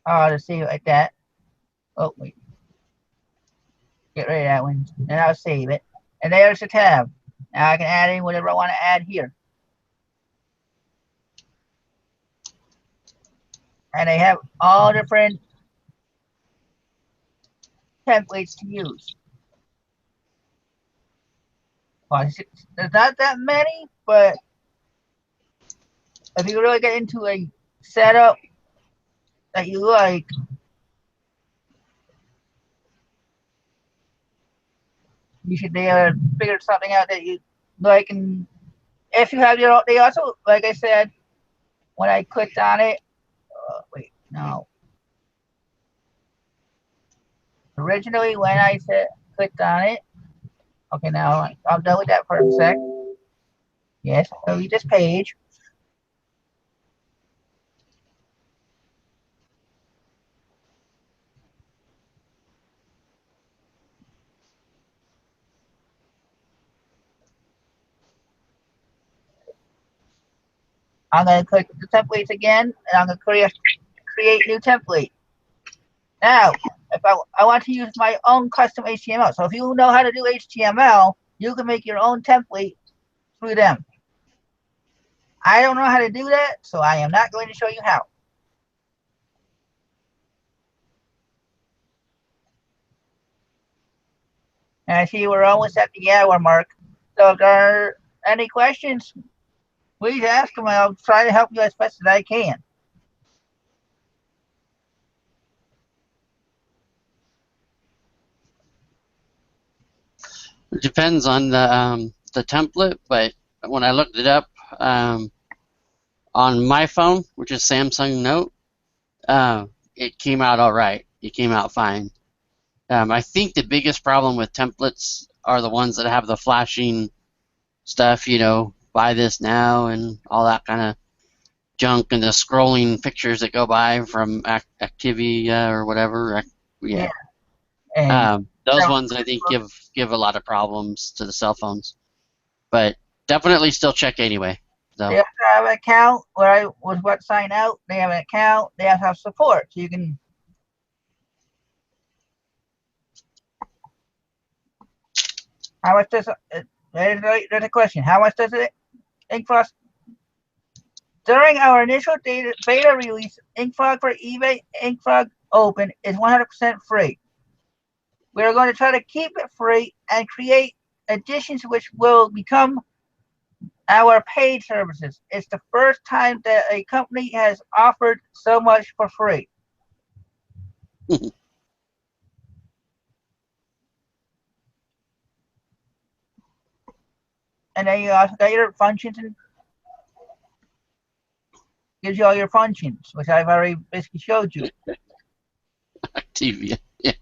Oh, to see it like that. Oh, wait. Get rid of that one. And I'll save it. And there's the tab. Now I can add in whatever I want to add here. And they have all different templates to use. Well, there's not that many, but if you really get into a setup that you like, you should be able to figure something out that you like. And if you have your own, they also, like I said, when I clicked on it, wait, no. Originally, when I clicked on it, okay, now I'm done with that for a sec. Yes, I'll read this page. I'm going to click the templates again, and I'm going to create new template. Now, if I want to use my own custom HTML, so if you know how to do HTML, you can make your own template through them. I don't know how to do that, so I am not going to show you how. And I see we're almost at the hour mark. So if there are any questions, please ask them, and I'll try to help you as best as I can. It depends on the template, but when I looked it up on my phone, which is Samsung Note, it came out all right. It came out fine. I think the biggest problem with templates are the ones that have the flashing stuff, buy this now and all that kind of junk, and the scrolling pictures that go by from Activia or whatever. Yeah. And Those so- ones I think give a lot of problems to the cell phones, but definitely still check anyway. So they have to have an account where I was what sign out. They have an account. They have to have support, so you can. How much does there's a question? How much does it InkFrog? During our initial beta release, InkFrog for eBay InkFrog Open is 100% free. We are going to try to keep it free and create additions which will become our paid services. It's the first time that a company has offered so much for free. And then you also got your functions and gives you all your functions, which I've already basically showed you. Activia. Yeah.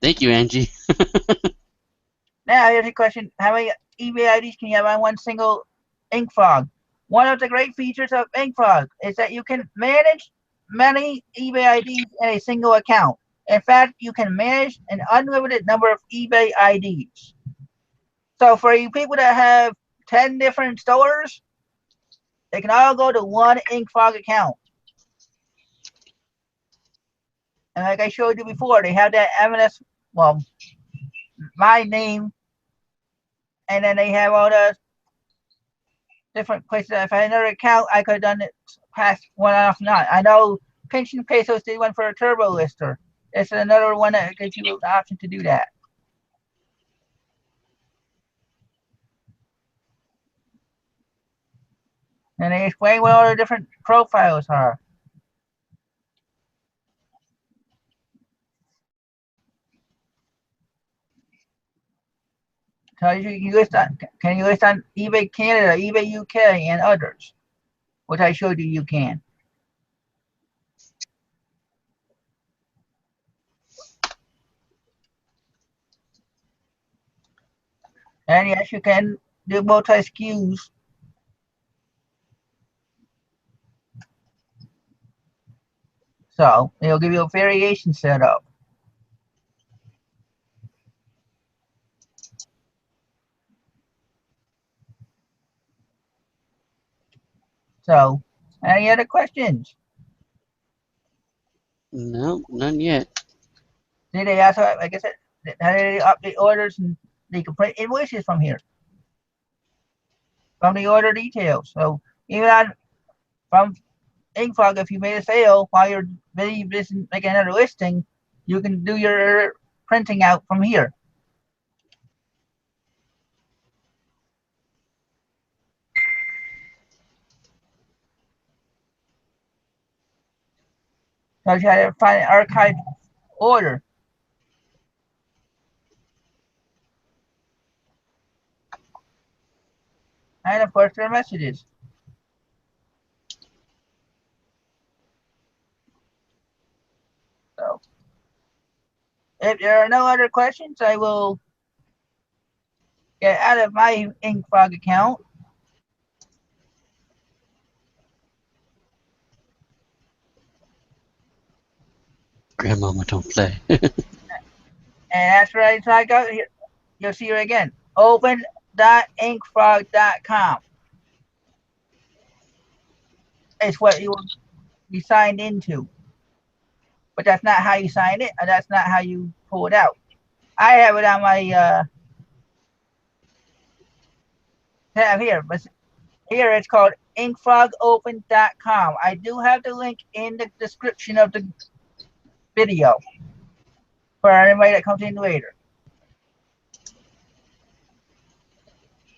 Thank you, Angie. Now here's a question: how many eBay IDs can you have on one single InkFrog? One of the great features of InkFrog is that you can manage many eBay IDs in a single account. In fact, you can manage an unlimited number of eBay IDs. So for you people that have 10 different stores, they can all go to one InkFrog account. And like I showed you before, they have that M&S, well, my name, and then they have all the different places. If I had another account, I could have done it past one off not. I know Pension Pesos did one for a Turbo Lister. It's another one that gives you the option to do that. And they explain what all the different profiles are. Tells you can you list on eBay Canada, eBay UK, and others, which I showed you can. And yes, you can do multi SKUs. So it'll give you a variation setup. So, any other questions? No, none yet. See, they also, like I said, how they update orders and they can print invoices from here, from the order details. So even from InkFrog, if you made a sale while you're busy making another listing, you can do your printing out from here. So you have to find an archived order. And of course, their messages. So, if there are no other questions, I will get out of my InkFrog account. Grandmama don't play. And that's right. So I go here. You'll see her again. Open.inkfrog.com. It's what you will be signed into. But that's not how you sign it, and that's not how you pull it out. I have it on my tab here, but here it's called inkfrogopen.com. I do have the link in the description of the video for anybody that comes in later.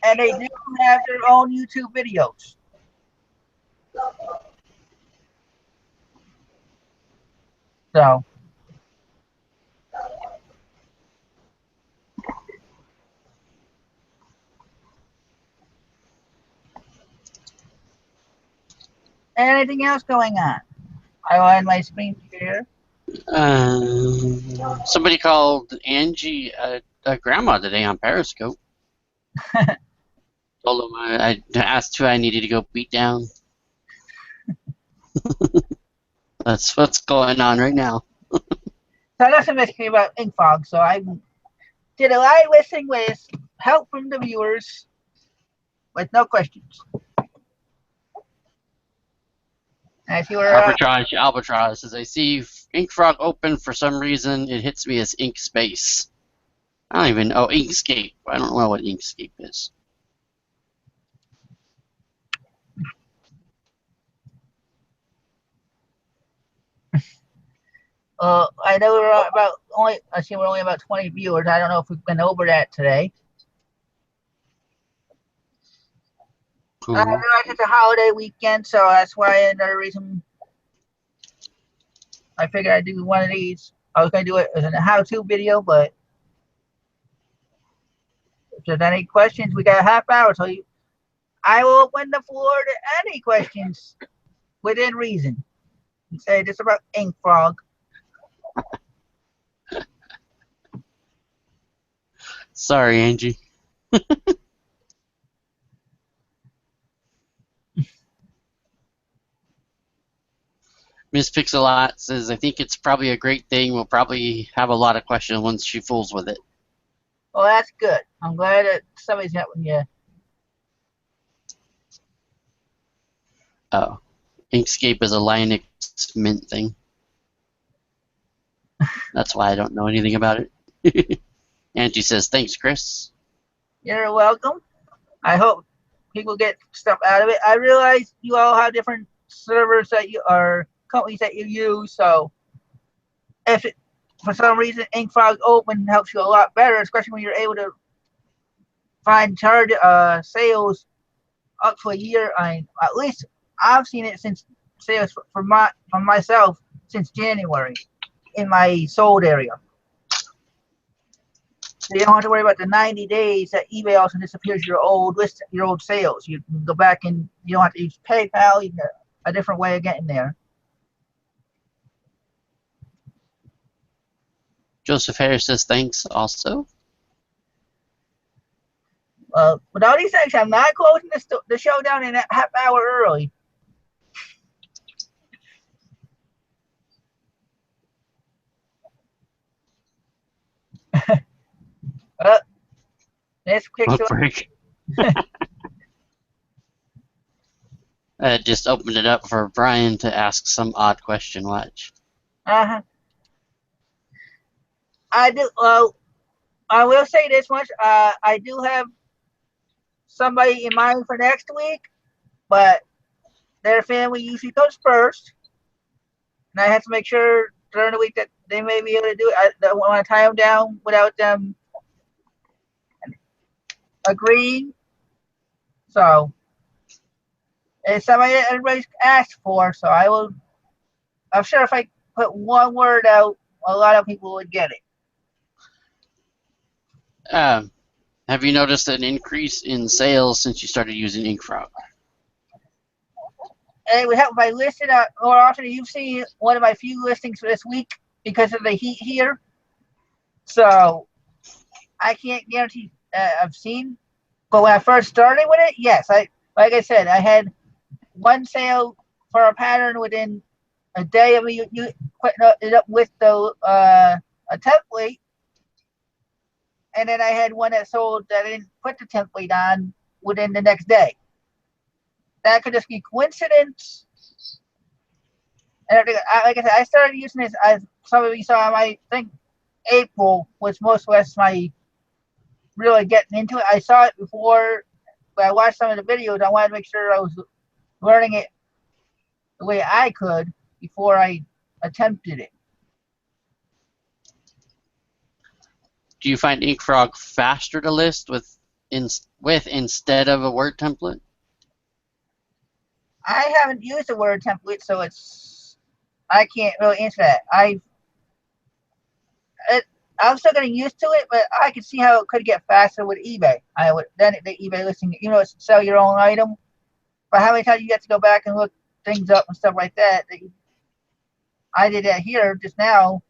And they do have their own YouTube videos. So, anything else going on? I will end my screen share. Somebody called Angie Grandma today on Periscope. Told him I asked who I needed to go beat down. That's what's going on right now. So that's a mystery about ink fog. So I did a live listing with help from the viewers with no questions. As you were, Albatross says, I see Ink Frog open for some reason. It hits me as Ink Space. I don't even know. Inkscape. I don't know what Inkscape is. I know we're about only. I see we're only about 20 viewers. I don't know if we've been over that today. Cool. I realize it's a holiday weekend, so that's why another reason I figured I'd do one of these. I was going to do it as a how-to video, but if there's any questions, we got a half hour, so I will open the floor to any questions within reason. You say this about Ink Frog. Sorry, Angie. Miss Pixelot says, I think it's probably a great thing. We'll probably have a lot of questions once she fools with it. Well, that's good. I'm glad that somebody's helping you. Oh. Inkscape is a Linux Mint thing. That's why I don't know anything about it. Angie says, thanks, Chris. You're welcome. I hope people get stuff out of it. I realize you all have different servers that you are companies that you use, so if it, for some reason Ink Frog Open helps you a lot better, especially when you're able to find charge sales up to a year. At least I've seen it since sales from myself since January in my sold area. So you don't have to worry about the 90 days that eBay also disappears your old list, your old sales. You can go back and you don't have to use PayPal. You can get a different way of getting there. Joseph Harris says thanks also. With all these things, I'm not closing the show down in a half hour early. Let's quick break. I just opened it up for Brian to ask some odd question. Watch. I do. I will say this much. I do have somebody in mind for next week, but their family usually comes first, and I have to make sure during the week that they may be able to do it. I don't want to tie them down without them agreeing. So it's somebody that everybody's asked for. So I will. I'm sure if I put one word out, a lot of people would get it. Have you noticed an increase in sales since you started using InkFrog? And it would help if I listed out more often. You've seen one of my few listings for this week because of the heat here. So I can't guarantee I've seen. But when I first started with it, yes. Like I said, I had one sale for a pattern within a day of me putting it up with the a template. And then I had one that sold that I didn't put the template on within the next day. That could just be coincidence. And like I said, I started using this, as some of you saw, I think April was most or less my really getting into it. I saw it before, but I watched some of the videos. I wanted to make sure I was learning it the way I could before I attempted it. Do you find InkFrog faster to list with instead of a Word template? I haven't used a Word template, so I can't really answer that. I'm still getting used to it, but I can see how it could get faster with eBay. Then the eBay listing, it's sell your own item. But how many times you get to go back and look things up and stuff like that? I did that here just now,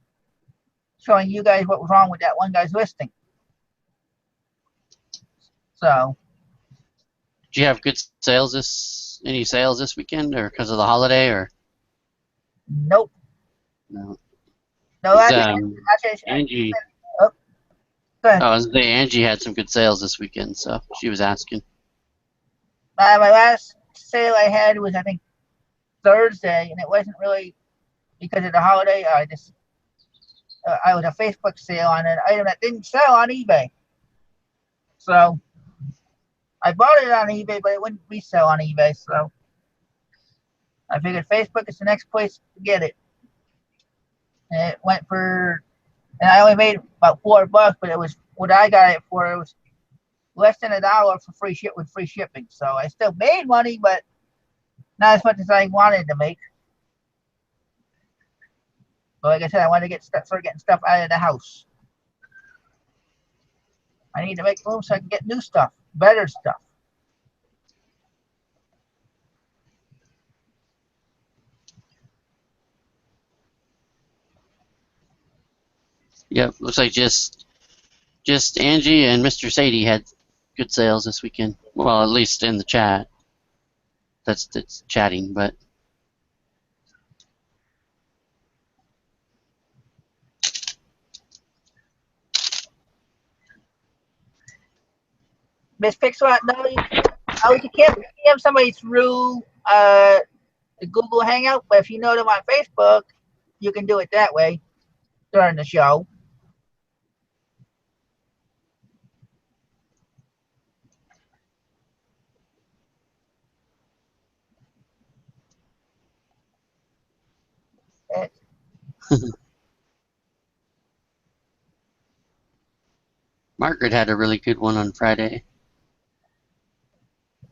showing you guys what was wrong with that one guy's listing. So Did you have good sales any sales this weekend, or because of the holiday, or nope. no? No, 'Cause, actually, Angie, oh, go ahead. I was gonna say Angie had some good sales this weekend, so she was asking. My last sale I had was, I think, Thursday, and it wasn't really because of the holiday. I was a Facebook sale on an item that didn't sell on eBay. So I bought it on eBay, but it wouldn't resell on eBay. So I figured Facebook is the next place to get it. And it went for, and I only made about $4, but it was what I got it for. It was less than $1 for with free shipping. So I still made money, but not as much as I wanted to make. But like I said, I wanted to start getting stuff out of the house. I need to make room so I can get new stuff, better stuff. Yep, looks like just Angie and Mr. Sadie had good sales this weekend. Well, at least in the chat. That's chatting, but Miss Pixel, no, you can't DM somebody through the Google Hangout, but if you know them on Facebook, you can do it that way during the show. Margaret had a really good one on Friday.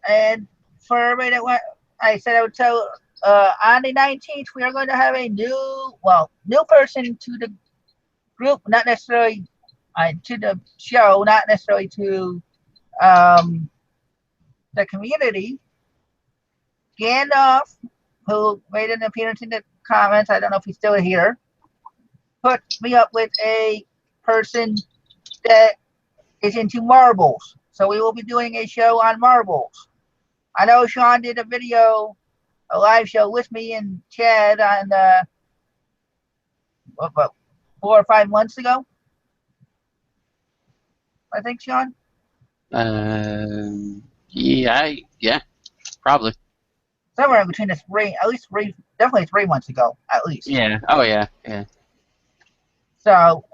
And for everybody that went, I said I would tell on the 19th, we are going to have a new person to the group, not necessarily to the show, not necessarily to the community. Gandalf, who made an appearance in the comments, I don't know if he's still here, put me up with a person that is into marbles. So we will be doing a show on marbles. I know Sean did a live show with me and Chad on about 4 or 5 months ago. I think, Sean. Yeah, probably. Somewhere in between at least definitely 3 months ago, at least. Yeah. Oh yeah. Yeah. So,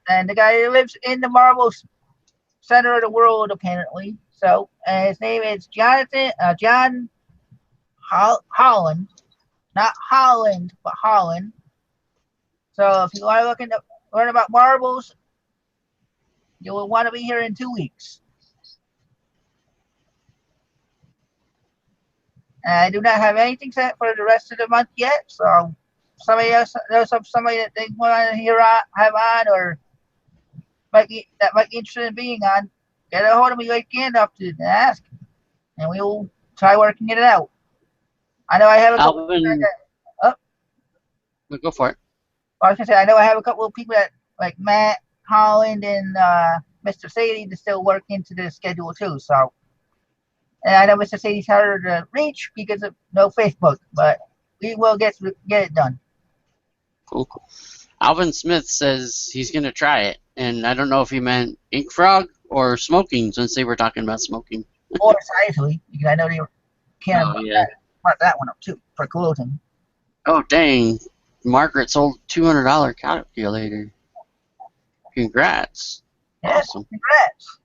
and the guy who lives in the marble center of the world, apparently. So, and his name is John Holland, not Holland, but Holland. So, if you want to learn about marbles, you will want to be here in 2 weeks. And I do not have anything set for the rest of the month yet. So, somebody else knows of somebody that they want to have on, or might be interested in being on, get a hold of me like Gandalf did and ask, and we will try working it out. I know I have a couple. Alvin, go for it. I was gonna say I know I have a couple of people that like Matt Holland and Mr. Sadie to still work into the schedule too. So, and I know Mr. Sadie's harder to reach because of no Facebook, but we will get it done. Cool. Alvin Smith says he's gonna try it, and I don't know if he meant Ink Frog or smoking, since they were talking about smoking. Or Sizely, because I know they can mark that one up too for clothing. Oh dang! Margaret sold $200 calculator. Congrats! Yes, Awesome. Congrats.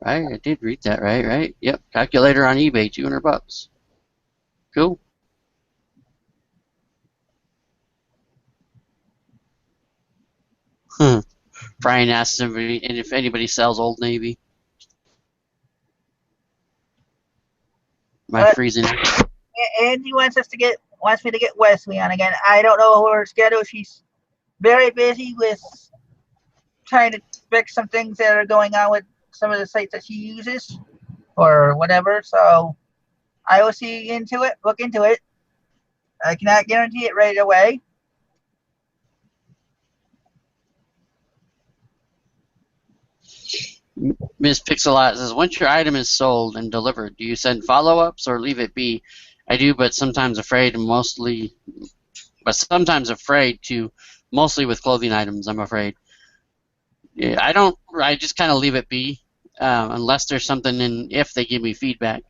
Right, I did read that right? Yep, calculator on eBay, $200. Cool. Brian asked if anybody sells Old Navy. Am I freezing? Angie wants me to get Wesley on again. I don't know her schedule. She's very busy with trying to fix some things that are going on with some of the sites that she uses or whatever. So I will look into it. I cannot guarantee it right away. Miss Pixelot says, once your item is sold and delivered, do you send follow-ups or leave it be? I do, but sometimes afraid to, mostly with clothing items, I'm afraid. Yeah, I just kind of leave it be, unless there's something in, if they give me feedback.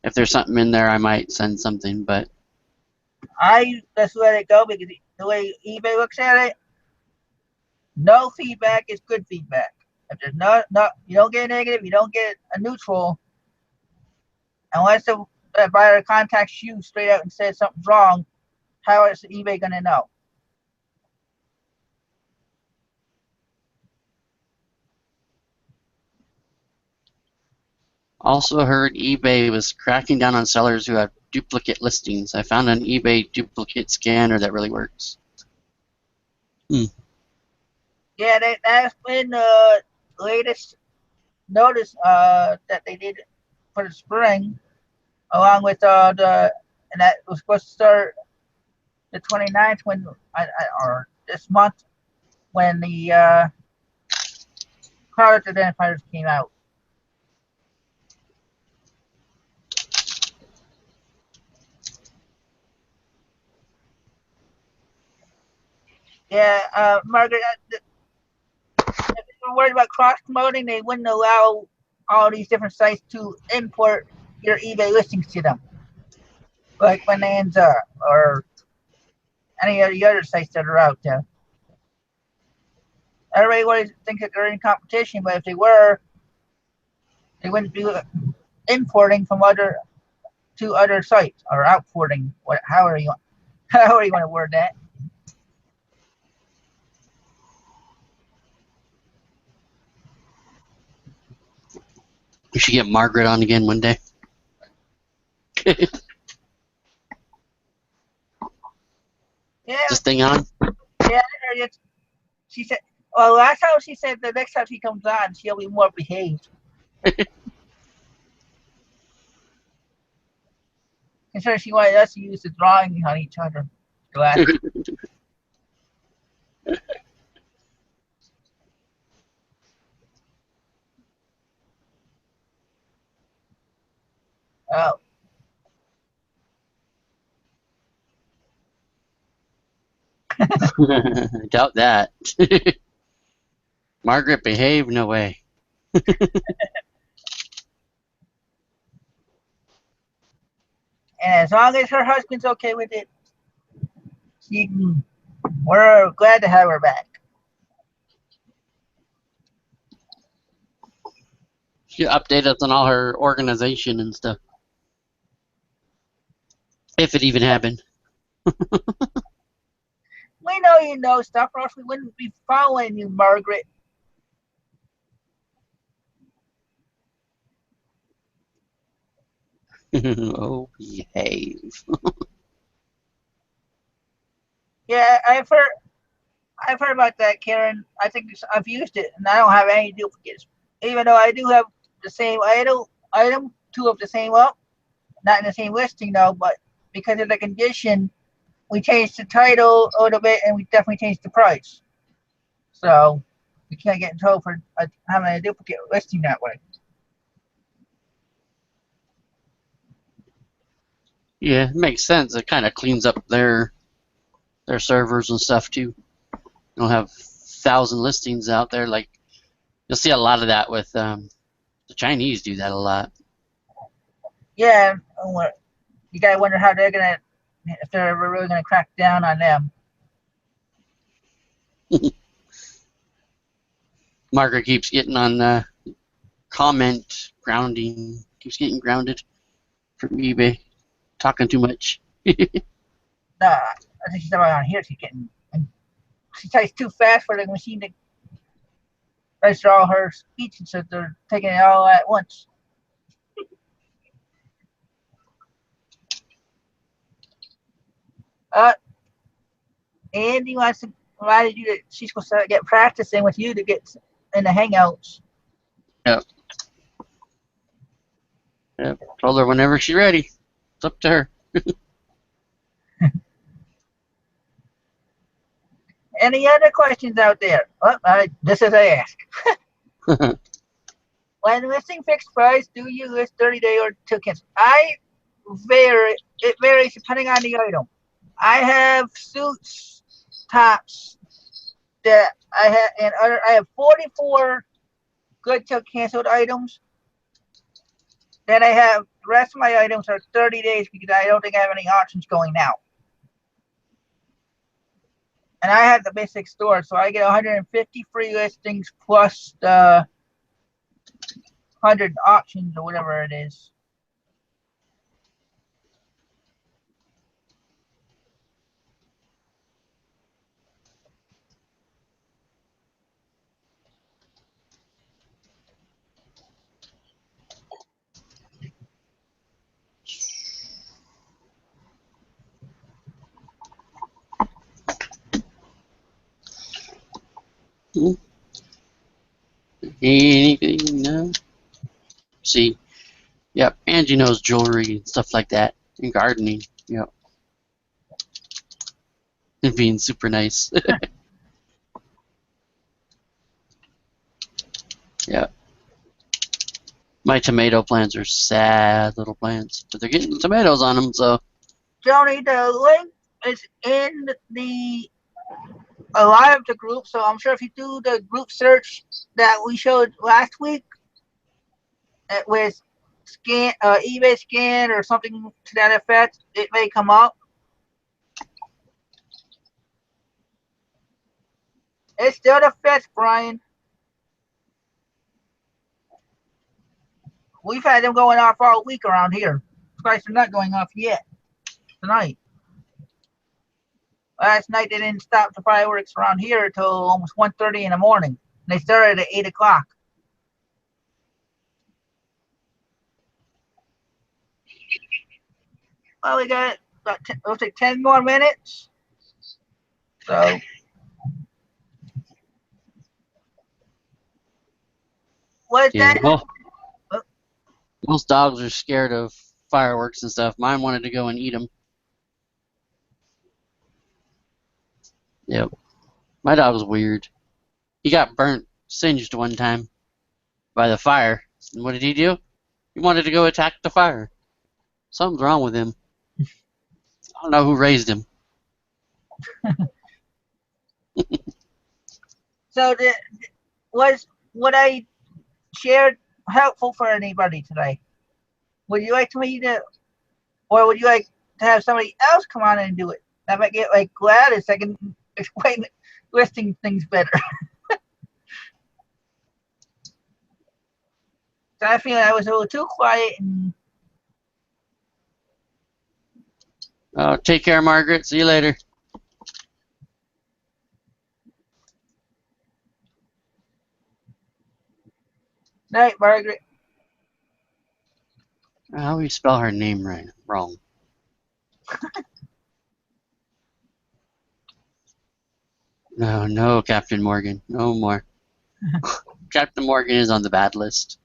If there's something in there, I might send something, but I just let it go because the way eBay looks at it, no feedback is good feedback. If there's no, you don't get a negative, you don't get a neutral, unless the buyer contacts you straight out and says something's wrong. How is eBay gonna know? also heard eBay was cracking down on sellers who have duplicate listings. I found an eBay duplicate scanner that really works. Yeah, that's been the latest notice that they did for the spring, along with and that was supposed to start the 29th when or this month when the product identifiers came out. Yeah, Margaret, if they were worried about cross promoting, they wouldn't allow all these different sites to import your eBay listings to them, like Bonanza or any of the other sites that are out there. Everybody always thinks that they're in competition, but if they were, they wouldn't be importing from other sites or outporting, however you want to word that. We should get Margaret on again one day. Yeah, This thing on? yeah. She said, well, last time she said the next time she comes on, she'll be more behaved. Considering she wanted us to use the drawing on each other. Oh. Doubt that. Margaret, behave? No way. And as long as her husband's okay with it, we're glad to have her back. She'll update us on all her organization and stuff. If it even happened. We know you know stuff, or else we wouldn't be following you, Margaret. Oh, behave. Yeah, I've heard about that, Karen. I think I've used it, and I don't have any duplicates. Even though I do have the same item, two of the same not in the same listing though, but because of the condition, we changed the title a little bit, and we definitely changed the price. So we can't get in trouble for having a duplicate listing that way. Yeah, it makes sense. It kind of cleans up their servers and stuff too. You don't have 1,000 listings out there. Like you'll see a lot of that with the Chinese do that a lot. Yeah, you gotta wonder how they're gonna, if they're ever really gonna crack down on them. Margaret keeps getting on comment grounding. Keeps getting grounded from eBay. Talking too much. I think she's on here. She types too fast for the machine to register all her speech, and so they're taking it all at once. Andy wants to invited you to. She's supposed to get practicing with you to get in the Hangouts. Yep. Told her whenever she's ready. It's up to her. Any other questions out there? Oh, just as I ask. When listing fixed price, do you list 30-day or till cancel? It varies depending on the item. I have suits, tops that I have 44 good till canceled items. Then I have the rest of my items are 30 days because I don't think I have any auctions going now. And I have the basic store, so I get 150 free listings plus the 100 auctions or whatever it is. Anything? No. See, yep. Angie knows jewelry and stuff like that, and gardening. Yep. And being super nice. Yep. My tomato plants are sad little plants, but they're getting tomatoes on them, so. Joni, the link is in a lot of the groups, so I'm sure if you do the group search that we showed last week with eBay scan or something to that effect, it may come up. It's still the fifth, Brian. We've had them going off all week around here. Christ, they're not going off yet tonight. Last night they didn't stop the fireworks around here until almost 1:30 in the morning. They started at 8 o'clock. Well, we got about looks like 10 more minutes. So what's Yeah. that? Well, most dogs are scared of fireworks and stuff. Mine wanted to go and eat them. Yep. My dog's weird. He got singed one time by the fire. And what did he do? He wanted to go attack the fire. Something's wrong with him. I don't know who raised him. So was what I shared helpful for anybody today? Would you like me to, or would you like to have somebody else come on and do it? I might get like Gladys. I can explain listing things better. So I feel I was a little too quiet and Oh, take care, Margaret. See you later. night, Margaret. How do you spell her name wrong? No, Captain Morgan. No more. Captain Morgan is on the bad list.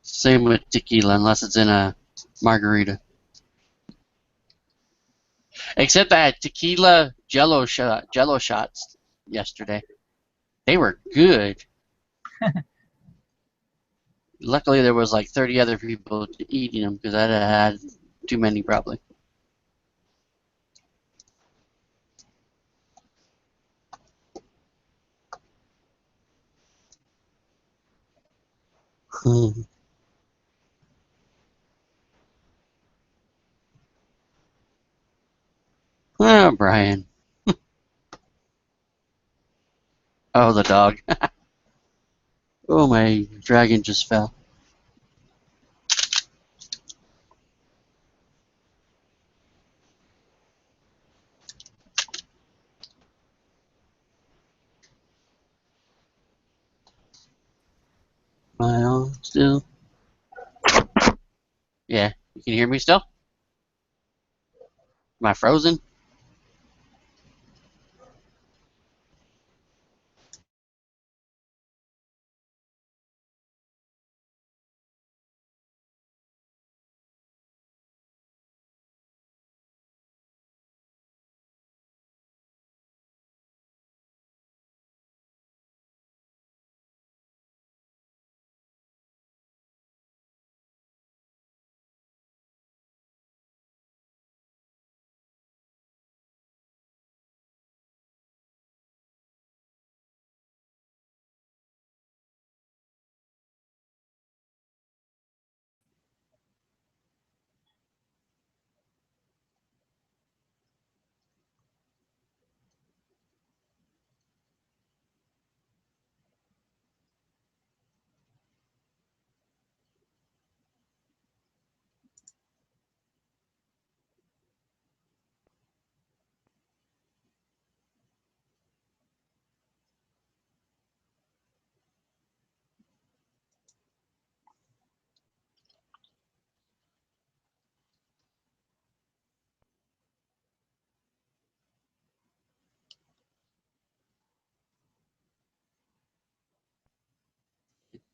Same with tequila, unless it's in a margarita. Except I had tequila jello shots yesterday. They were good. Luckily, there was like 30 other people eating them because I'd have had too many probably. Oh, Brian. Oh, the dog. Oh, my dragon just fell. My own still. Yeah, you can hear me still? Am I frozen?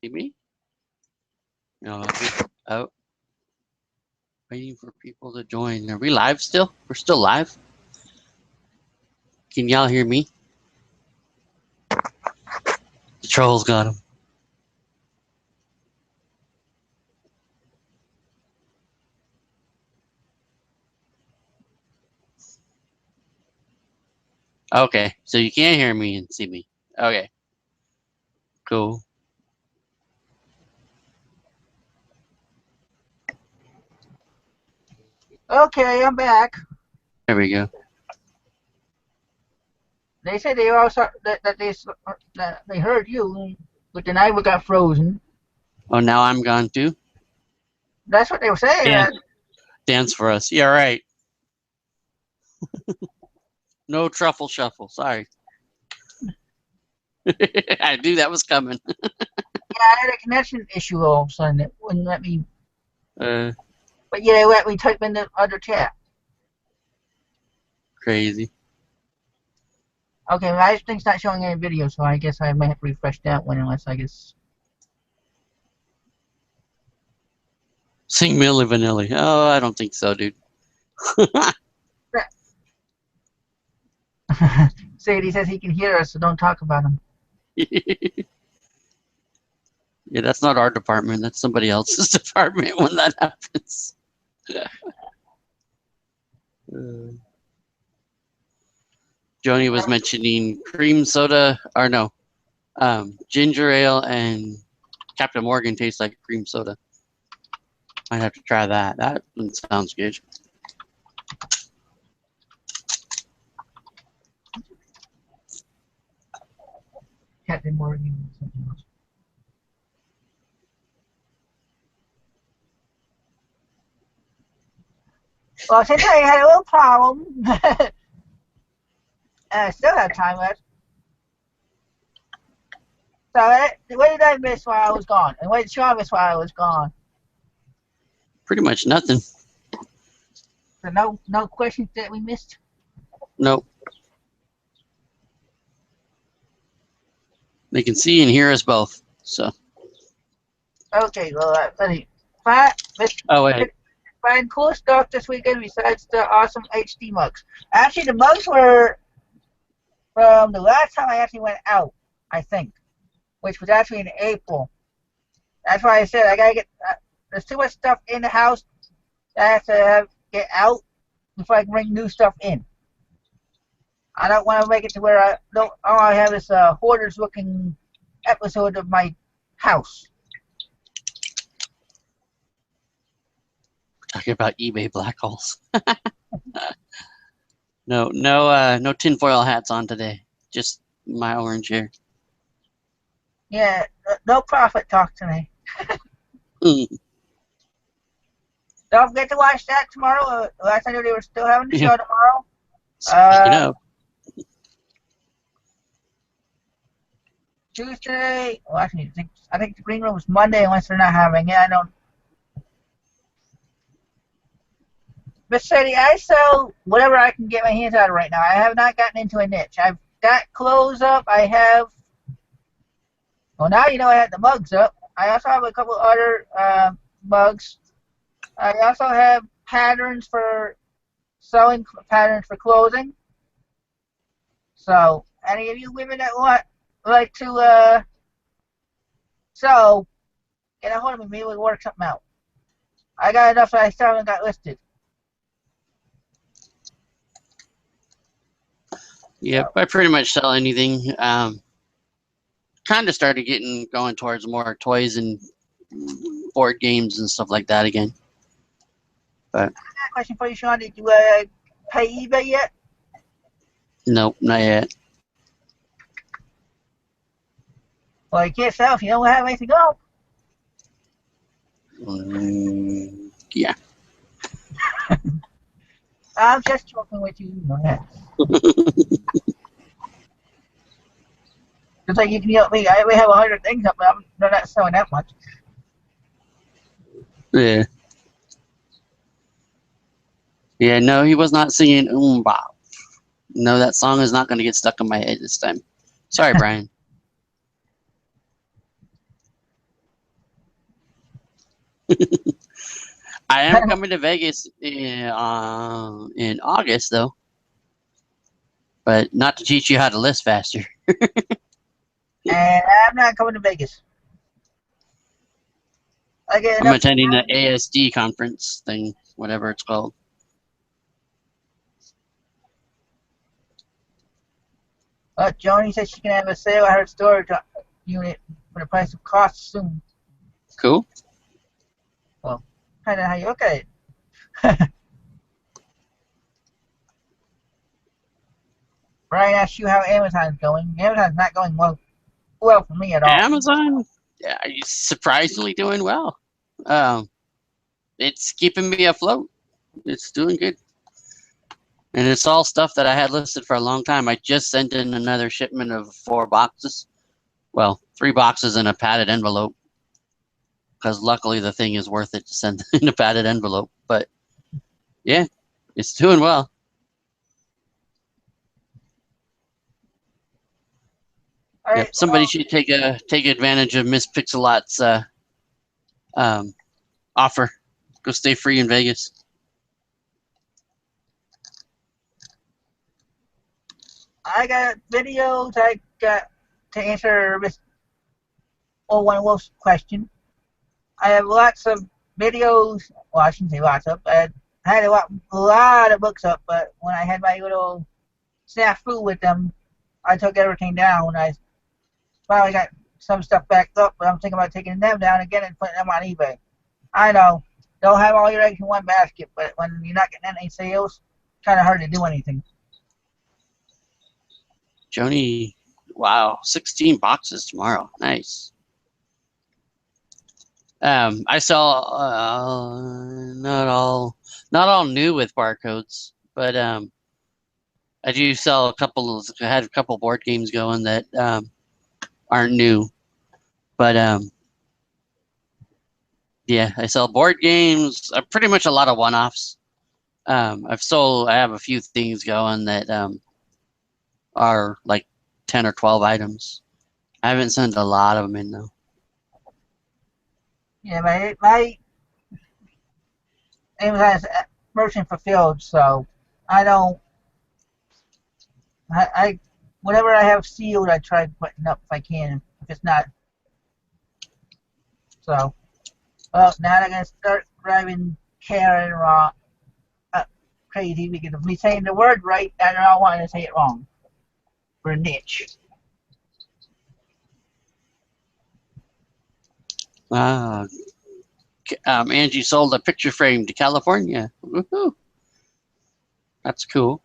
See me? No. Oh, waiting for people to join. Are we live still? We're still live. Can y'all hear me? The trolls got him. Okay, so you can't hear me and see me. Okay, cool. Okay, I'm back. There we go. They said they also that they heard you, but then I got frozen. Oh, now I'm gone too? That's what they were saying. Yeah. Dance for us. Yeah, right. No truffle shuffle. Sorry. I knew that was coming. Yeah, I had a connection issue all of a sudden. It wouldn't let me. But yeah, it let me type in the other chat. Crazy. Okay, my thing's not showing any video, so I guess I might have to refresh that one unless I guess. Sing Milli Vanilli. Oh, I don't think so, dude. Sadie says he can hear us, so don't talk about him. Yeah, that's not our department. That's somebody else's department when that happens. Joni was mentioning cream soda, or no, ginger ale and Captain Morgan tastes like cream soda. Might have to try that. That one sounds good. Captain Morgan or something else. Well, since I had a little problem, and I still have time left. So, what did I miss while I was gone? And what did Sean miss while I was gone? Pretty much nothing. So no questions that we missed? Nope. They can see and hear us both. So. Okay, well, Oh wait. Find cool stuff this weekend besides the awesome HD mugs. Actually, the mugs were from the last time I actually went out, I think, which was actually in April. That's why I said I gotta get. There's too much stuff in the house that I have to get out before I can bring new stuff in. I don't want to make it to where all I have is a hoarders-looking episode of my house. Talking about eBay black holes. No tinfoil hats on today. Just my orange hair. Yeah, no profit talk today. Don't forget to watch that tomorrow. Last I knew they were still having the show tomorrow. Speaking of. Tuesday. Well, actually, I think the green room was Monday unless they're not having it. I don't. But Sadie, I sell whatever I can get my hands out of right now. I have not gotten into a niche. I've got clothes up. I have. Well, now you know I have the mugs up. I also have a couple other mugs. I also have patterns for sewing patterns for clothing. So, any of you women that like to sew, get a hold of me. Maybe we'll work something out. I got enough that I still haven't got listed. Yep, I pretty much sell anything. Kind of started going towards more toys and board games and stuff like that again. But I got a question for you, Sean. Did you pay eBay yet? Nope, not yet. Well, you can't sell if you don't have anything up. Yeah. I'm just joking with you. No, yeah. It's like you can help me. I only have 100 things up, but I'm not selling that much. Yeah. Yeah, no, he was not singing Bop. No, that song is not going to get stuck in my head this time. Sorry, Brian. I am coming to Vegas in August, though. But not to teach you how to list faster. And I'm not coming to Vegas. I get I'm enough. attending the ASD conference thing, whatever it's called. Joni said she can have a sale at her storage unit for the price of cost soon. Cool. Kind of how you look at it. Brian asked you how Amazon's going. Amazon's not going well for me at all. Amazon, yeah, is surprisingly doing well. It's keeping me afloat. It's doing good. And it's all stuff that I had listed for a long time. I just sent in another shipment of 4 boxes. Well, 3 boxes in a padded envelope. Because luckily the thing is worth it to send in a padded envelope. But yeah, it's doing well. All right, Yep. Somebody should take advantage of Miss Pixelot's offer. Go stay free in Vegas. I got videos I got to answer Miss 01 Wolf's question. I have lots of videos. Well, I shouldn't say lots of. I had a lot of books up, but when I had my little snafu with them, I took everything down. I finally got some stuff backed up, but I'm thinking about taking them down again and putting them on eBay. I know, don't have all your eggs in one basket, but when you're not getting any sales, it's kind of hard to do anything. Joni, wow, 16 boxes tomorrow. Nice. I saw not all new with barcodes, but I do sell I had a couple board games going that aren't new, but yeah, I sell board games. Pretty much a lot of one-offs. I have a few things going that are like 10 or 12 items. I haven't sent a lot of them in though. Yeah, my Amazon's merchant fulfilled, so I don't. I whatever I have sealed, I try putting up if I can. If it's not, so. Well, now I'm gonna start driving Karen crazy because of me saying the word right, and I don't want to say it wrong. For a niche. Angie sold a picture frame to California. Woohoo! That's cool.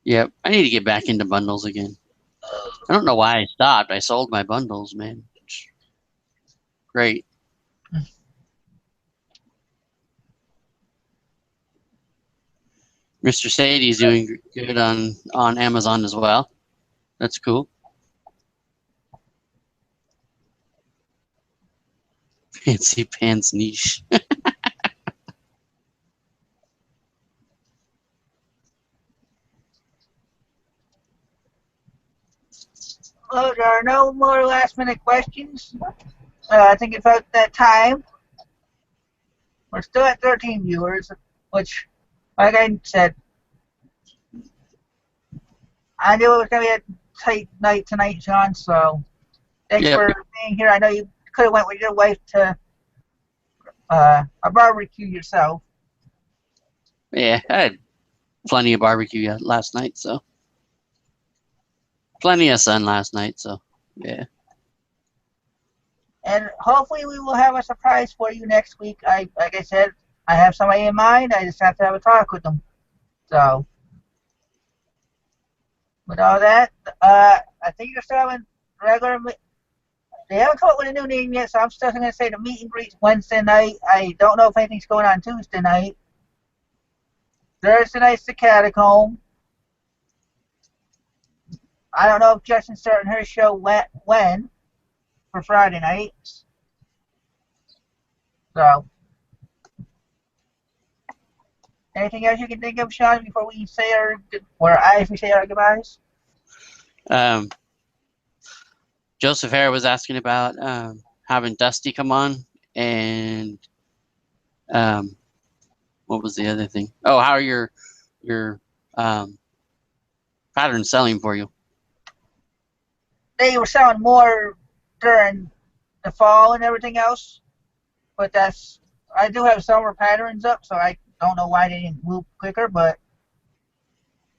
Yep, I need to get back into bundles again. I don't know why I stopped. I sold my bundles, man. Great. Mr. Sadie's doing good on Amazon as well. That's cool. Fancy pants niche. Well, there are no more last-minute questions. I think it's about that time. We're still at 13 viewers, which, like I said, I knew it was going to be a tight night tonight, John, so thanks for being here. I know you could have went with your wife to a barbecue yourself. Yeah, I had plenty of barbecue last night, so. Plenty of sun last night, so yeah. And hopefully we will have a surprise for you next week. Like I said, I have somebody in mind. I just have to have a talk with them. So, with all that, I think you're still having regular. They haven't come up with a new name yet, so I'm still going to say the meet and greet Wednesday night. I don't know if anything's going on Tuesday night. Thursday night's the Catacomb. I don't know if Justin's starting her show when for Friday nights. So, anything else you can think of, Sean, before we say our goodbyes? Joseph Hare was asking about having Dusty come on, and what was the other thing? Oh, how are your patterns selling for you? They were selling more during the fall and everything else, but I do have summer patterns up, so I don't know why they didn't move quicker, but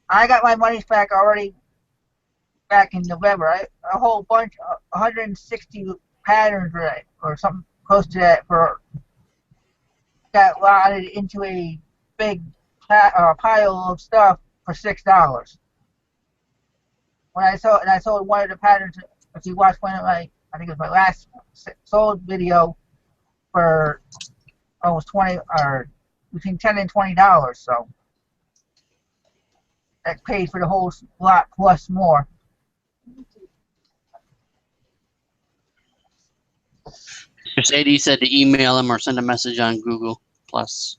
I got my monies back already back in November. A whole bunch, 160 patterns, right, or something close to that, got lotted into a big pile of stuff for $6. When I sold one of the patterns, if you watch one of I think it was my last sold video for almost 20 or between $10 and $20. So that paid for the whole lot plus more. Mr. Sadie said to email him or send a message on Google Plus.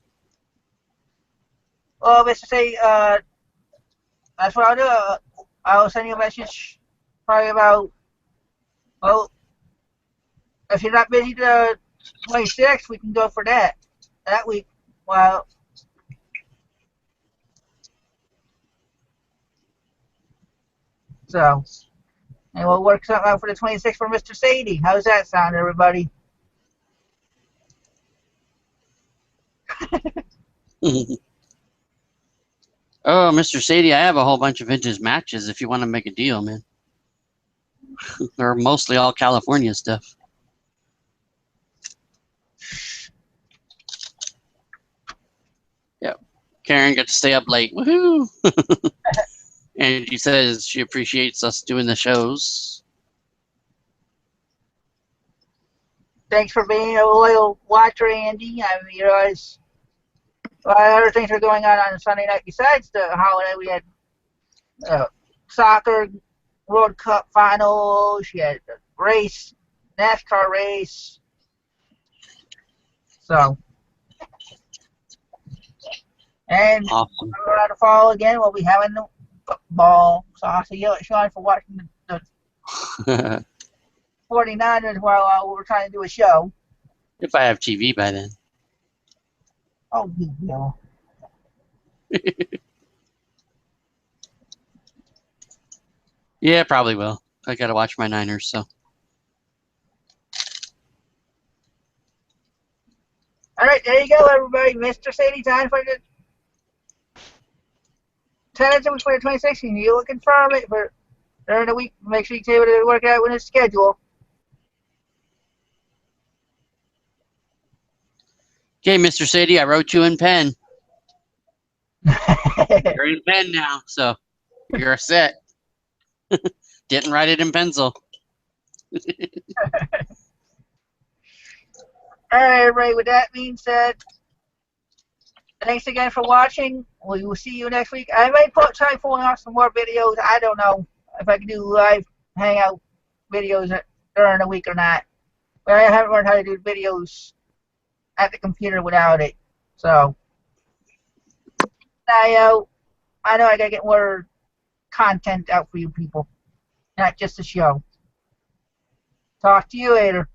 Well, Mr. Sadie, that's what I'll do. I'll send you a message probably about, well, if you're not busy the 26th, we can go for that week. Well, so, and we'll work something out for the 26th for Mr. Sadie. How's that sound, everybody? Oh, Mr. Sadie, I have a whole bunch of vintage matches if you want to make a deal, man. They're mostly all California stuff. Yep. Karen got to stay up late. Woohoo! And she says she appreciates us doing the shows. Thanks for being a loyal watcher, Andy. I realize a lot of other things are going on Sunday night besides the holiday. We had soccer World Cup finals. You had the race, NASCAR race. So, and Awesome. around the fall again, we'll be having the football. So I'll see you, Sean, for watching the 49ers while we're trying to do a show. If I have TV by then. Oh, you will. Yeah, probably will. I got to watch my Niners, so. All right, there you go, everybody. Mr. Sadie, time for the tentative for the 26th. You will confirm it for during the week. Make sure you take it to work out with his schedule. Okay, Mr. Sadie, I wrote you in pen. You're in pen now, so you're set. Didn't write it in pencil. All right, everybody. With that being said, thanks again for watching. We will see you next week. I may try pulling off some more videos. I don't know if I can do live hangout videos during the week or not. But I haven't learned how to do videos at the computer without it. So, I know I gotta get more content out for you people, not just a show. Talk to you later.